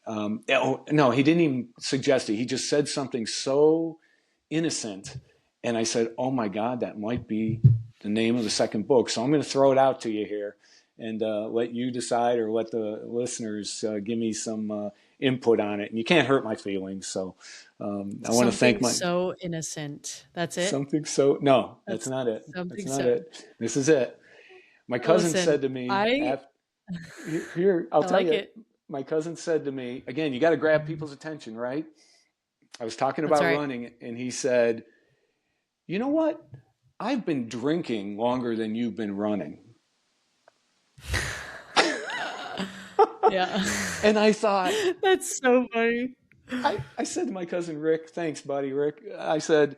no, he didn't even suggest it. He just said something so innocent, and I said, oh my God, that might be the name of the second book. So I'm going to throw it out to you here and let you decide, or let the listeners give me some input on it. And you can't hurt my feelings. So I want to thank so innocent. That's it? Something so, no, that's not it. That's not it. This is it. My cousin said to me, here, I'll tell you. My cousin said to me, again, you got to grab people's attention, right? I was talking about running, and he said, you know what? I've been drinking longer than you've been running. Yeah. And I thought, that's so funny. I said to my cousin Rick, thanks, buddy, Rick. I said,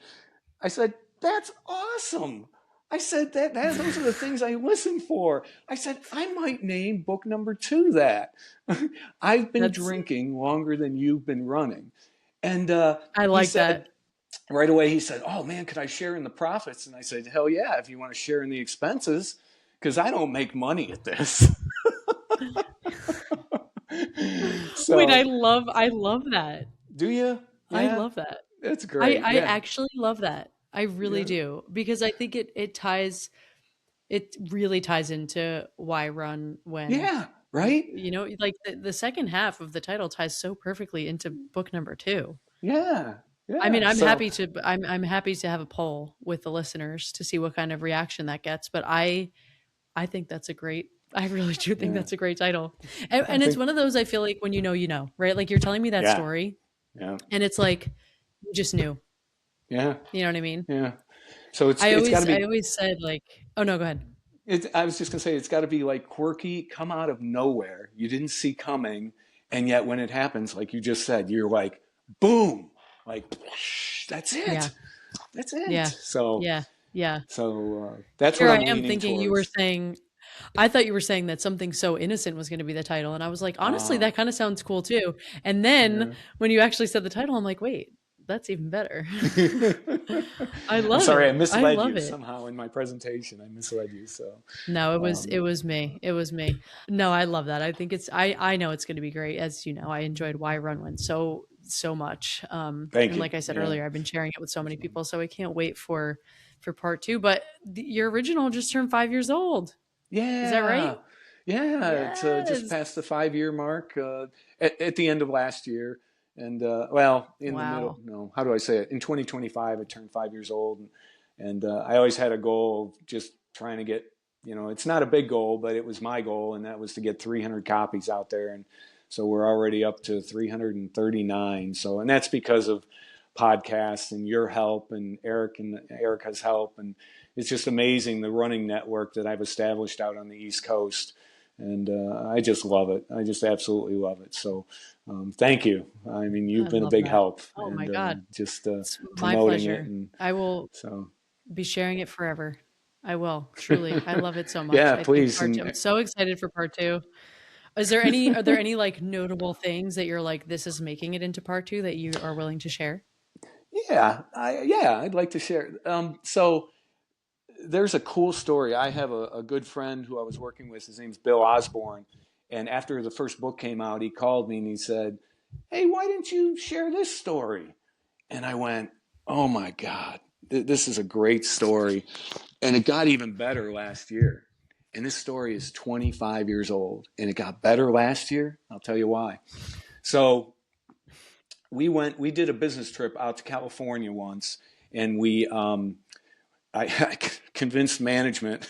that's awesome. I said those are the things I listen for. I said, I might name book number 2 that. I've been drinking longer than you've been running. And I like that. Right away, he said, oh man, could I share in the profits? And I said, hell yeah, if you want to share in the expenses, because I don't make money at this. So, wait, I love that. Do you? Yeah, I love that. That's great. I actually love that. I really do, because I think it really ties into why run when. Yeah, right. Like the second half of the title ties so perfectly into book number 2. Yeah. I mean, Yeah. So I'm happy to have a poll with the listeners to see what kind of reaction that gets, but I think that's a great I really do think yeah, that's a great title. I And it's think one of those I feel like when you know, right? Like you're telling me that yeah, story yeah, and it's like you just knew. yeah, You know what I mean? yeah. So it's got to I be. always said like, oh no, go ahead. I was just gonna say it's got to be like quirky, come out of nowhere. You didn't see coming, and yet when it happens, like you just said, you're like, boom, like that's Yeah. it, that's it. Yeah. So Yeah. Yeah. that's what Here I I'm am leaning thinking you were towards. saying I thought you were saying that something so innocent was going to be the title and I was like, honestly, Uh, that kind of sounds cool too. And then yeah. when you actually said the title, I'm like, wait, that's even better. I I'm love sorry, I it. I misled love you it. somehow in my presentation. I misled you. So, No, um, it was me. It was me. No, I love that. I think I know it's going to be great. As you know, I enjoyed Why Run When so much. thank And you. like I said Yeah. earlier, I've been sharing it with so many people, so I can't wait for part 2. But your original just turned 5 years old. Is that right? Yeah, yeah. It's just Yes. past the 5 year mark at the end of last year, and well, in the middle. Wow. No, how do I say it? In 2025, I turned 5 years old, and I always had a goal of just trying to get. It's not a big goal, but it was my goal, and that was to get 300 copies out there, and so we're already up to 339. So, and that's because of podcasts and your help and Eric and Erica's help and it's just amazing the running network that I've established out on the East Coast. And I just love it. I just absolutely love it. So thank you. I mean, you've I been a love big that. help Oh my and God. just It's my promoting it. pleasure. And I will so, be sharing it forever. I will, truly. I love it so much. yeah, I think please. part 2 I'm so excited for part 2. Are there any like notable things that you're like, this is making it into part 2 that you are willing to share? Yeah, I'd like to share. So there's a cool story. I have a good friend who I was working with. His name's Bill Osborne. And after the first book came out, he called me and he said, "Hey, why didn't you share this story?" And I went, "Oh my God, this is a great story." And it got even better last year. And this story is 25 years old and it got better last year. I'll tell you why. So we did a business trip out to California once and I convinced management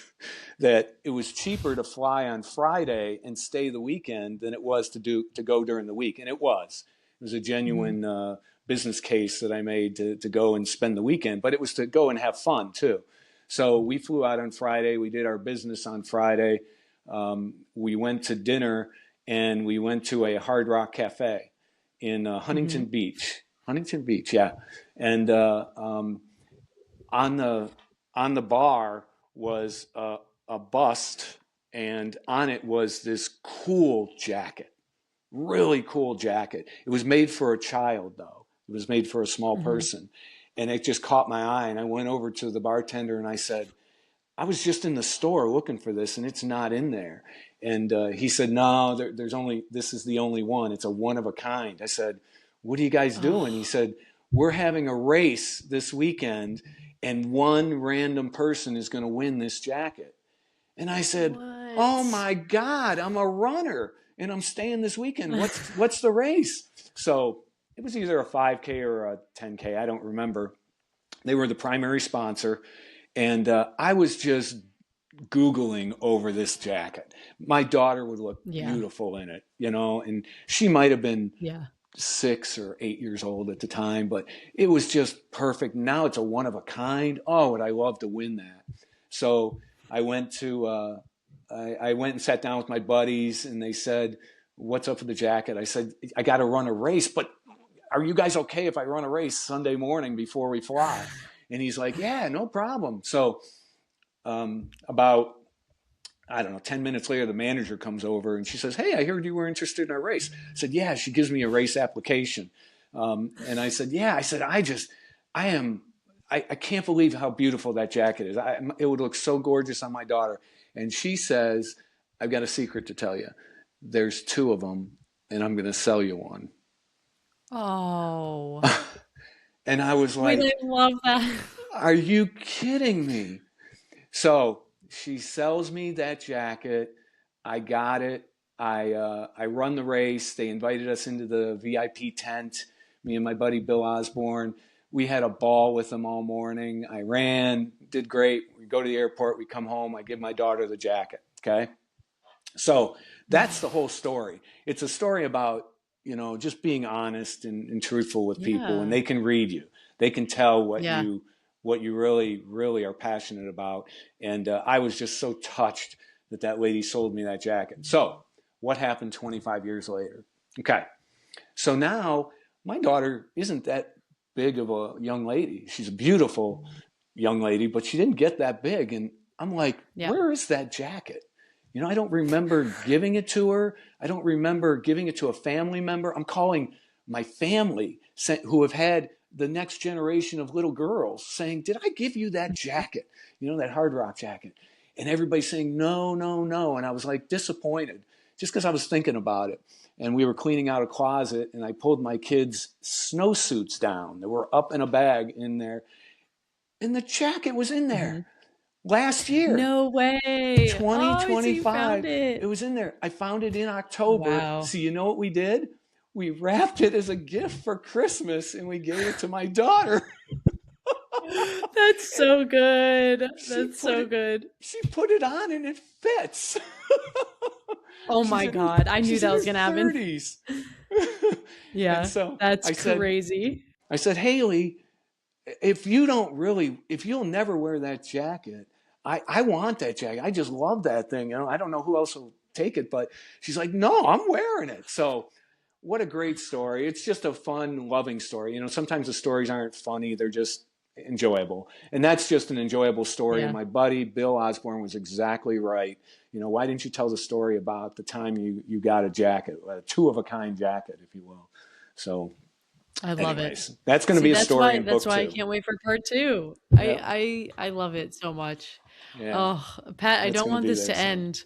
that it was cheaper to fly on Friday and stay the weekend than it was to go during the week, and it was. It was a Mhm. genuine business case that I made to go and spend the weekend, but it was to go and have fun too. So we flew out on Friday. We did our business on Friday. We went to dinner and we went to a Hard Rock Cafe in Huntington Mhm. Beach. Huntington Beach, yeah, and on the bar was a bust, and on it was this cool jacket, really cool jacket. It was made for a child, though. It was made for a small Mhm. person, and it just caught my eye. And I went over to the bartender and I said, "I was just in the store looking for this, and it's not in there." And he said, "No, there's only this is the only one. It's a one of a kind." I said, "What are you guys doing?" He Oh, said, "We're having a race this weekend, and one random person is going to win this jacket." And I said, "Oh what? my God, I'm a runner, and I'm staying this weekend. What's the race?" So it was either a 5K or a 10K. I don't remember. They were the primary sponsor, and I was just Googling over this jacket. My daughter would look Yeah. beautiful in it, and she might have been Yeah. 6 or 8 years old at the time, but it was just perfect. Now it's a one of a kind. Oh, would I love to win that? So I went to, I went and sat down with my buddies, and they said, "What's up with the jacket?" I said, "I got to run a race, but are you guys okay if I run a race Sunday morning before we fly?" And he's like, "Yeah, no problem." So about I don't know, 10 minutes later, the manager comes over and she says, "Hey, I heard you were interested in our race." I said, "Yeah." She gives me a race application. And I said, "Yeah." I said, I am, I can't believe how beautiful that jacket is. It would look so gorgeous on my daughter." And she says, "I've got a secret to tell you. There's two of them, and I'm going to sell you one." Oh. And I was Wait, I like, love that. "Are you kidding me?" So she sells me that jacket. I got it. I run the race. They invited us into the VIP tent. me and my buddy Bill Osborne. We had a ball with them all morning. I ran, did great. We go to the airport, we come home, I give my daughter the jacket. Okay. So that's the whole story. It's a story about, just being honest and truthful with people, and Yeah. they can read you. They can tell Yeah. what you really, really are passionate about. And I was just so touched that lady sold me that jacket. So what happened 25 years later? Okay. So now my daughter isn't that big of a young lady. She's a beautiful young lady, but she didn't get that big. And I'm like, Yeah. where is that jacket? I don't remember giving it to her. I don't remember giving it to a family member. I'm calling my family who have had the next generation of little girls saying, did I give you that jacket? That Hard Rock jacket. And everybody's saying, no, no, no. And I was like disappointed just because I was thinking about it. And we were cleaning out a closet and I pulled my kids' snowsuits down. They were up in a bag in there. And the jacket was in Mm-hmm. there last year. No way. Oh, so you 2025. found It it. was in there. I found it in October. Wow. So you know what we did? We wrapped it as a gift for Christmas and we gave it to my daughter. That's so good. She That's put so it good. she put it on and it fits. Oh my God. I knew She's in that her was going to happen. 30s. And Yeah. so That's I said, crazy. Haley, if you'll never wear that jacket, I want that jacket. I just love that thing. I don't know who else will take it, but she's like, no, I'm wearing it. So what a great story. It's just a fun, loving story. Sometimes the stories aren't funny. They're just enjoyable. And that's just an enjoyable story. And Yeah. my buddy, Bill Osborne, was exactly right. Why didn't you tell the story about the time you got a jacket, a two-of-a-kind jacket, if you will? So I love it. anyways, that's going to See, be a story in that's book why I 2. can't wait for part 2. Yeah. I love it so much. Yeah. Oh, Pat, I That's don't going to want be this there. to So, end,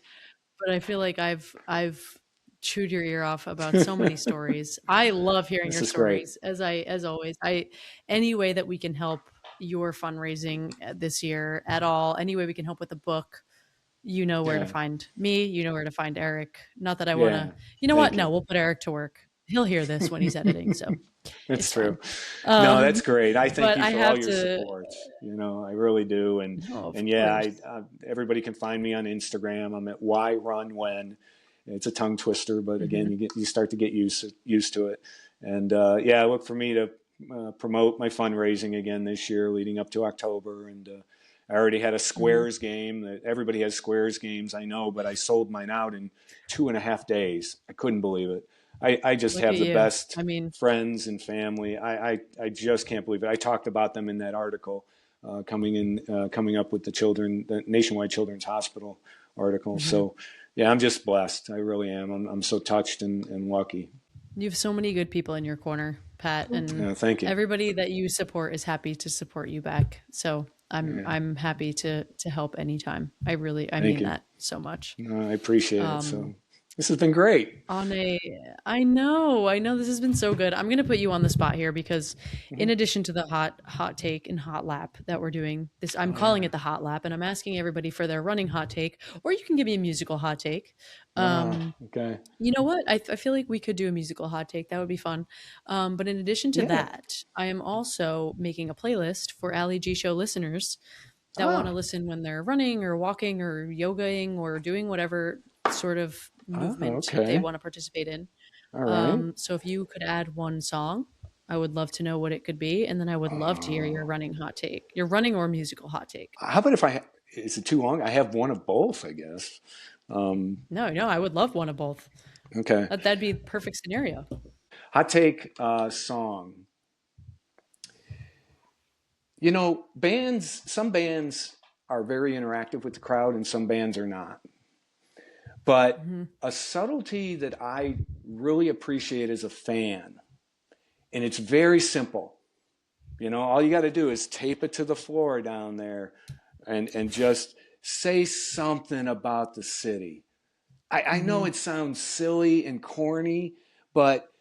but I feel like I've chewed your ear off about so many stories. I love hearing this your is great. stories as always. Any way that we can help your fundraising this year at all, any way we can help with the book, you know where to Yeah. find me, you know where to find Eric. Not that I want to, Yeah. you know what? Thank No, you. we'll put Eric to work. He'll hear this when he's editing, so It's it's fine. true. No, that's great. I thank But you I for all have your to, support. I really do. no, of And yeah, course. everybody can find me on Instagram. I'm at Why Run When. It's a tongue twister, but Hmm. again, you start to get used to it. And yeah, look for me to promote my fundraising again this year, leading up to October. And I already had a Hmm. Squares game. Everybody has Squares games, I know, but I sold mine out in 2.5 days. I couldn't believe it. I just Look have at the you. best I mean, friends and family. I just can't believe it. I talked about them in that article coming up with the Nationwide Children's Hospital article. mhm. So yeah, I'm just blessed. I really am. I'm so touched and lucky. You have so many good people in your corner, Pat, and Thank you. everybody that you support is happy to support you back. So Yeah, I'm happy to help anytime. I thank mean you. that so much. I appreciate it. Um, So this has been great. on a I know this has been so good. I'm going to put you on the spot here because in Mhm. addition to the hot take and hot lap that we're doing, this I'm Oh calling yeah. it the hot lap and I'm asking everybody for their running hot take, or you can give me a musical hot take. Um, Okay. you know what? I feel like we could do a musical hot take. That would be fun. But in addition to Yeah. that, I am also making a playlist for Allie G Show listeners that want to Ah. listen when they're running or walking or yogaing or doing whatever sort of movement they Okay. want to participate in. All right. So if you could add one song, I would love to know what it could be. And then I would love to hear your Uh, running hot take, your running or musical hot take. how about is it too long? I have one of both, I guess. Um, No, I would love one of both. okay. That'd be the perfect scenario. Hot take song. Some bands are very interactive with the crowd and some bands are not. But Hmm. a subtlety that I really appreciate as a fan, and it's very simple. All you got to do is tape it to the floor down there and just say something about the city. I know Hmm. it sounds silly and corny, but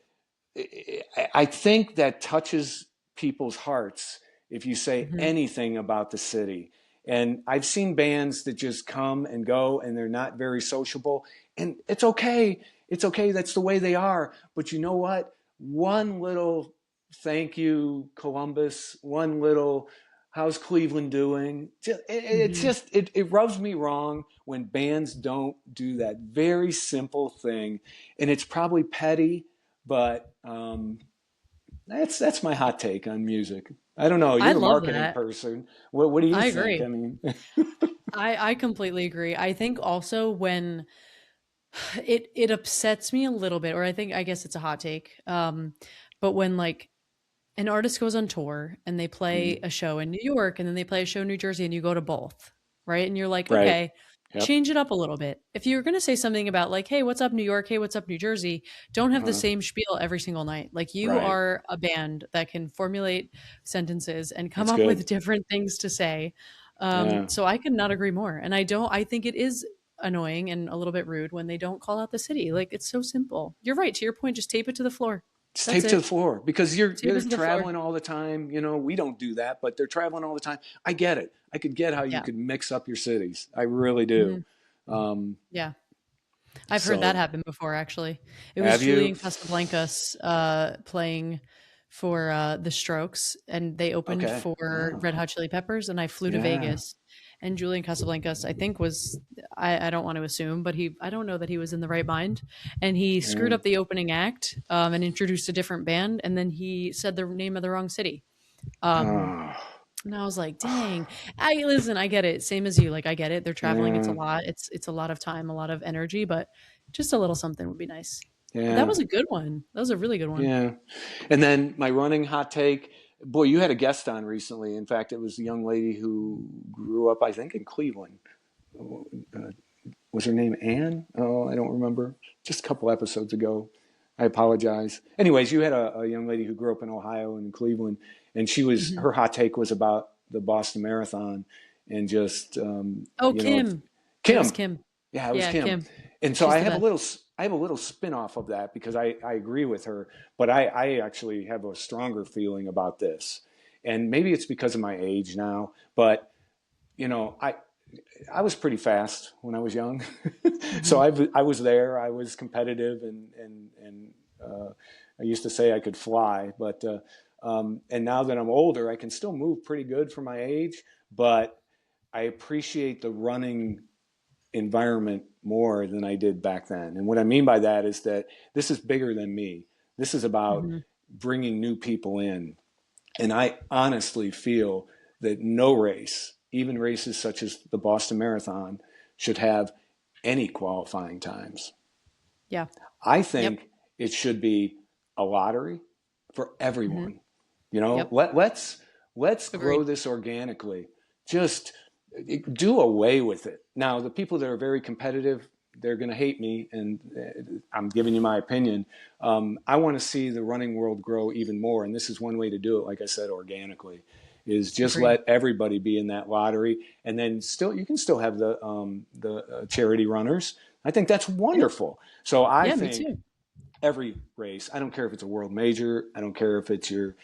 I think that touches people's hearts if you say Hmm. anything about the city. And I've seen bands that just come and go and they're not very sociable. And it's okay. It's okay. That's the way they are. But you know what? One little thank you, Columbus, one little, how's Cleveland doing? It's Hmm. just, it rubs me wrong when bands don't do that very simple thing. And it's probably petty, but that's my hot take on music. I don't know. I You're a love marketing that. person. What do you I think? agree. I mean, I completely agree. I think also when it upsets me a little bit, or I guess it's a hot take. But when like an artist goes on tour and they play mm, a show in New York and then they play a show in New Jersey and you go to both, right? And you're like, right. okay, Yep. change it up a little bit. If you're going to say something about like, hey, what's up, New York? Hey, what's up, New Jersey? Don't have the Uh-huh. same spiel every single night. Like, you Right. are a band that can formulate sentences and come That's up with good. different things to say. Yeah. So I could not agree more. And I think it is annoying and a little bit rude when they don't call out the city. Like, it's so simple. You're right. To your point, just tape it to the floor. Just That's tape to the it. floor because you're Tape it they're to the floor. traveling all the time. We don't do that, but they're traveling all the time. I get it. I could get how you Yeah. could mix up your cities. I really do. Mhm. Um, Yeah. I've heard that so happen before, actually. It was have you? Julian Casablancas playing for the Strokes, and they opened Okay. for Oh, Red Hot Chili Peppers, and I flew to yeah. Vegas. And Julian Casablancas, I think, was, I don't want to assume, but I don't know that he was in the right mind. And he screwed Yeah. up the opening act and introduced a different band, and then he said the name of the wrong city. Um, Oh, and I was like, dang. I listen, I get it. Same as you. Like, I get it. They're traveling. It's a yeah. lot. It's a lot of time, a lot of energy, but just a little something would be nice. But that Yeah. was a good one. That was a really good one. Yeah. And then my running hot take. Boy, you had a guest on recently. In fact, it was a young lady who grew up, I think, in Cleveland. Uh, was her name Anne? Oh, I don't remember. Just a couple episodes ago. I apologize. Anyways, you had a young lady who grew up in Ohio and in Cleveland, and Mhm. her hot take was about the Boston Marathon, and just Oh, Kim. It was Kim, Kim. yeah, it was Yeah, Kim, Kim. and so She's the best. I have a little spin off of that because I agree with her, but I actually have a stronger feeling about this, and maybe it's because of my age now, but you know I I was pretty fast when I was young, so Mhm. I was there. I was competitive, and I used to say I could fly. But and now that I'm older, I can still move pretty good for my age. But I appreciate the running environment more than I did back then. And what I mean by that is that this is bigger than me. This is about Mhm. bringing new people in, and I honestly feel that no race, even races such as the Boston Marathon, should have any qualifying times. Yeah. I Yep. think it should be a lottery for Mhm. everyone. Yep. Let's grow Agreed. this organically. Just do away with it. Now, the people that are very competitive, they're going to hate me, and I'm giving you my opinion. I want to see the running world grow even more, and this is one way to do it. Like I said, organically, is just Agreed. let everybody be in that lottery, and then still you can still have the charity runners. I think that's Yeah. wonderful. So I Yeah, me think too. every race. I don't care if it's a world major. I don't care if it's your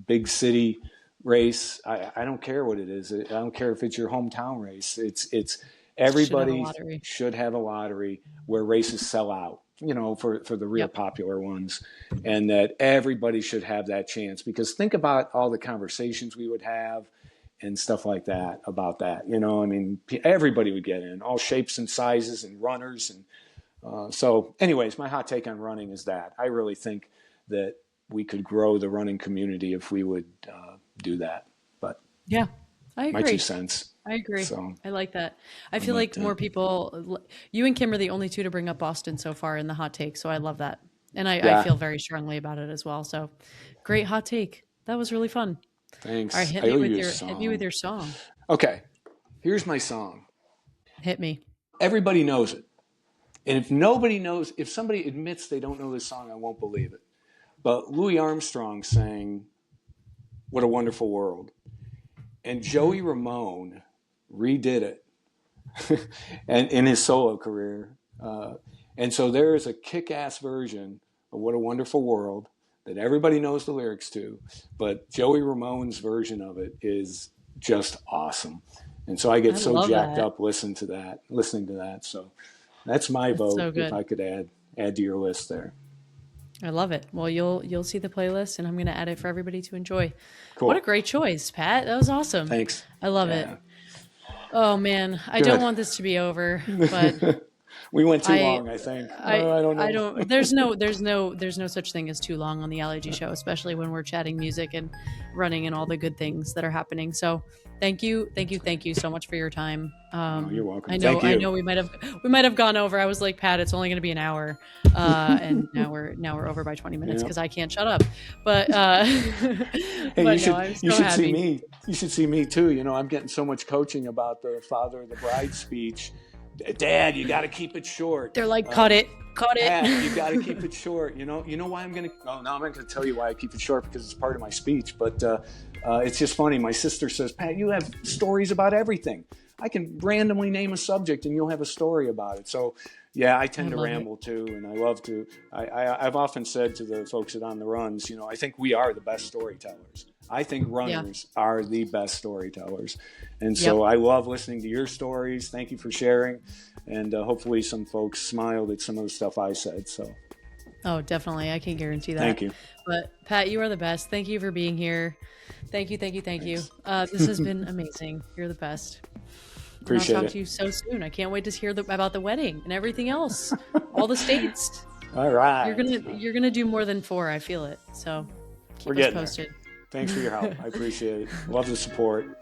big city race. I don't care what it is. I don't care if it's your hometown race. It's Should have a everybody lottery. should have a lottery where races sell out. For the real Yep. popular ones, and that everybody should have that chance. Because think about all the conversations we would have and stuff like that about that. I mean, everybody would get in, all shapes and sizes and runners and so, anyways, my hot take on running is that I really think that we could grow the running community if we would do that. But Yeah. I my two agree. cents. I agree. So, I like that. I feel but like more people, you and Kim are the only two to bring up Boston so far in the hot take. So I love that. And I yeah, feel very strongly about it as well. So great hot take. That was really fun. All right, thanks. I owe you a hit me with song. your song. Okay, here's my song. Hit me. Everybody knows it. And if nobody knows, if somebody admits they don't know this song, I won't believe it. But Louis Armstrong sang What a Wonderful World. And Hmm. Joey Ramone redid it and in his solo career. And so there is a kick-ass version of "What a Wonderful World" that everybody knows the lyrics to, but Joey Ramone's version of it is just awesome. And so I get I so love jacked that. up listening to that. So that's my It's vote so if good. I could add to your list there. I love it. Well, you'll see the playlist, and I'm going to add it for everybody to enjoy. Cool. What a great choice, Pat. That was awesome. Thanks. I love it. Oh man, I Good. don't want this to be over, but we went too long, I think. I don't know. I don't. There's no such thing as too long on the Allie G show, especially when we're chatting music and running and all the good things that are happening. So, thank you so much for your time. You're welcome. I know we might have gone over. I was like, Pat, it's only going to be an hour, and now we're over by 20 minutes because I can't shut up. But hey, but you should see me. You should see me too. You know, I'm getting so much coaching about the father of the bride speech. Dad, you got to keep it short. They're like, cut it. Dad, you got to keep it short. You know why I'm going to, now I'm not going to tell you why I keep it short because it's part of my speech, but it's just funny. My sister says, Pat, you have stories about everything. I can randomly name a subject and you'll have a story about it. So yeah, I tend to ramble too. And I love to, I've often said to the folks that On the Runs, you know, I think we are the best storytellers. I think runners are the best storytellers. And so I love listening to your stories. Thank you for sharing. And hopefully some folks smiled at some of the stuff I said. So. Oh, definitely. I can guarantee that. Thank you. But Pat, you are the best. Thank you for being here. Thank you. This has been amazing. You're the best. Appreciate it. I'll talk to you so soon. I can't wait to hear about the wedding and everything else. All the states. All right. You're gonna do more than 4. I feel it. So keep us posted. There. Thanks for your help. I appreciate it. Love the support.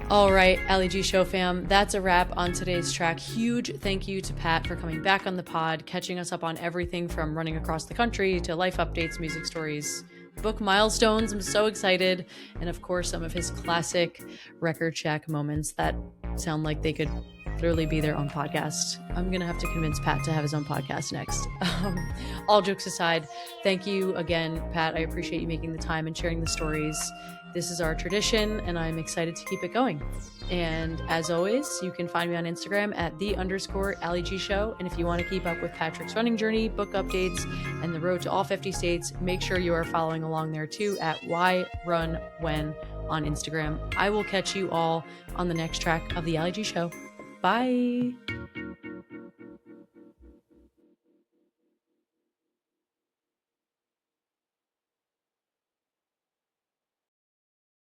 All right, Allie G Show fam, that's a wrap on today's track. Huge thank you to Pat for coming back on the pod, catching us up on everything from running across the country to life updates, music stories, book milestones. I'm so excited. And of course, some of his classic record shack moments that sound like they could literally be their own podcast. I'm going to have to convince Pat to have his own podcast next. All jokes aside, thank you again, Pat. I appreciate you making the time and sharing the stories. This is our tradition, and I'm excited to keep it going. And as always, you can find me on Instagram at @the_Allie G Show. And if you want to keep up with Patrick's running journey, book updates, and the road to all 50 states, make sure you are following along there too at @whyrunwhen on Instagram. I will catch you all on the next track of the Allie G Show. Bye.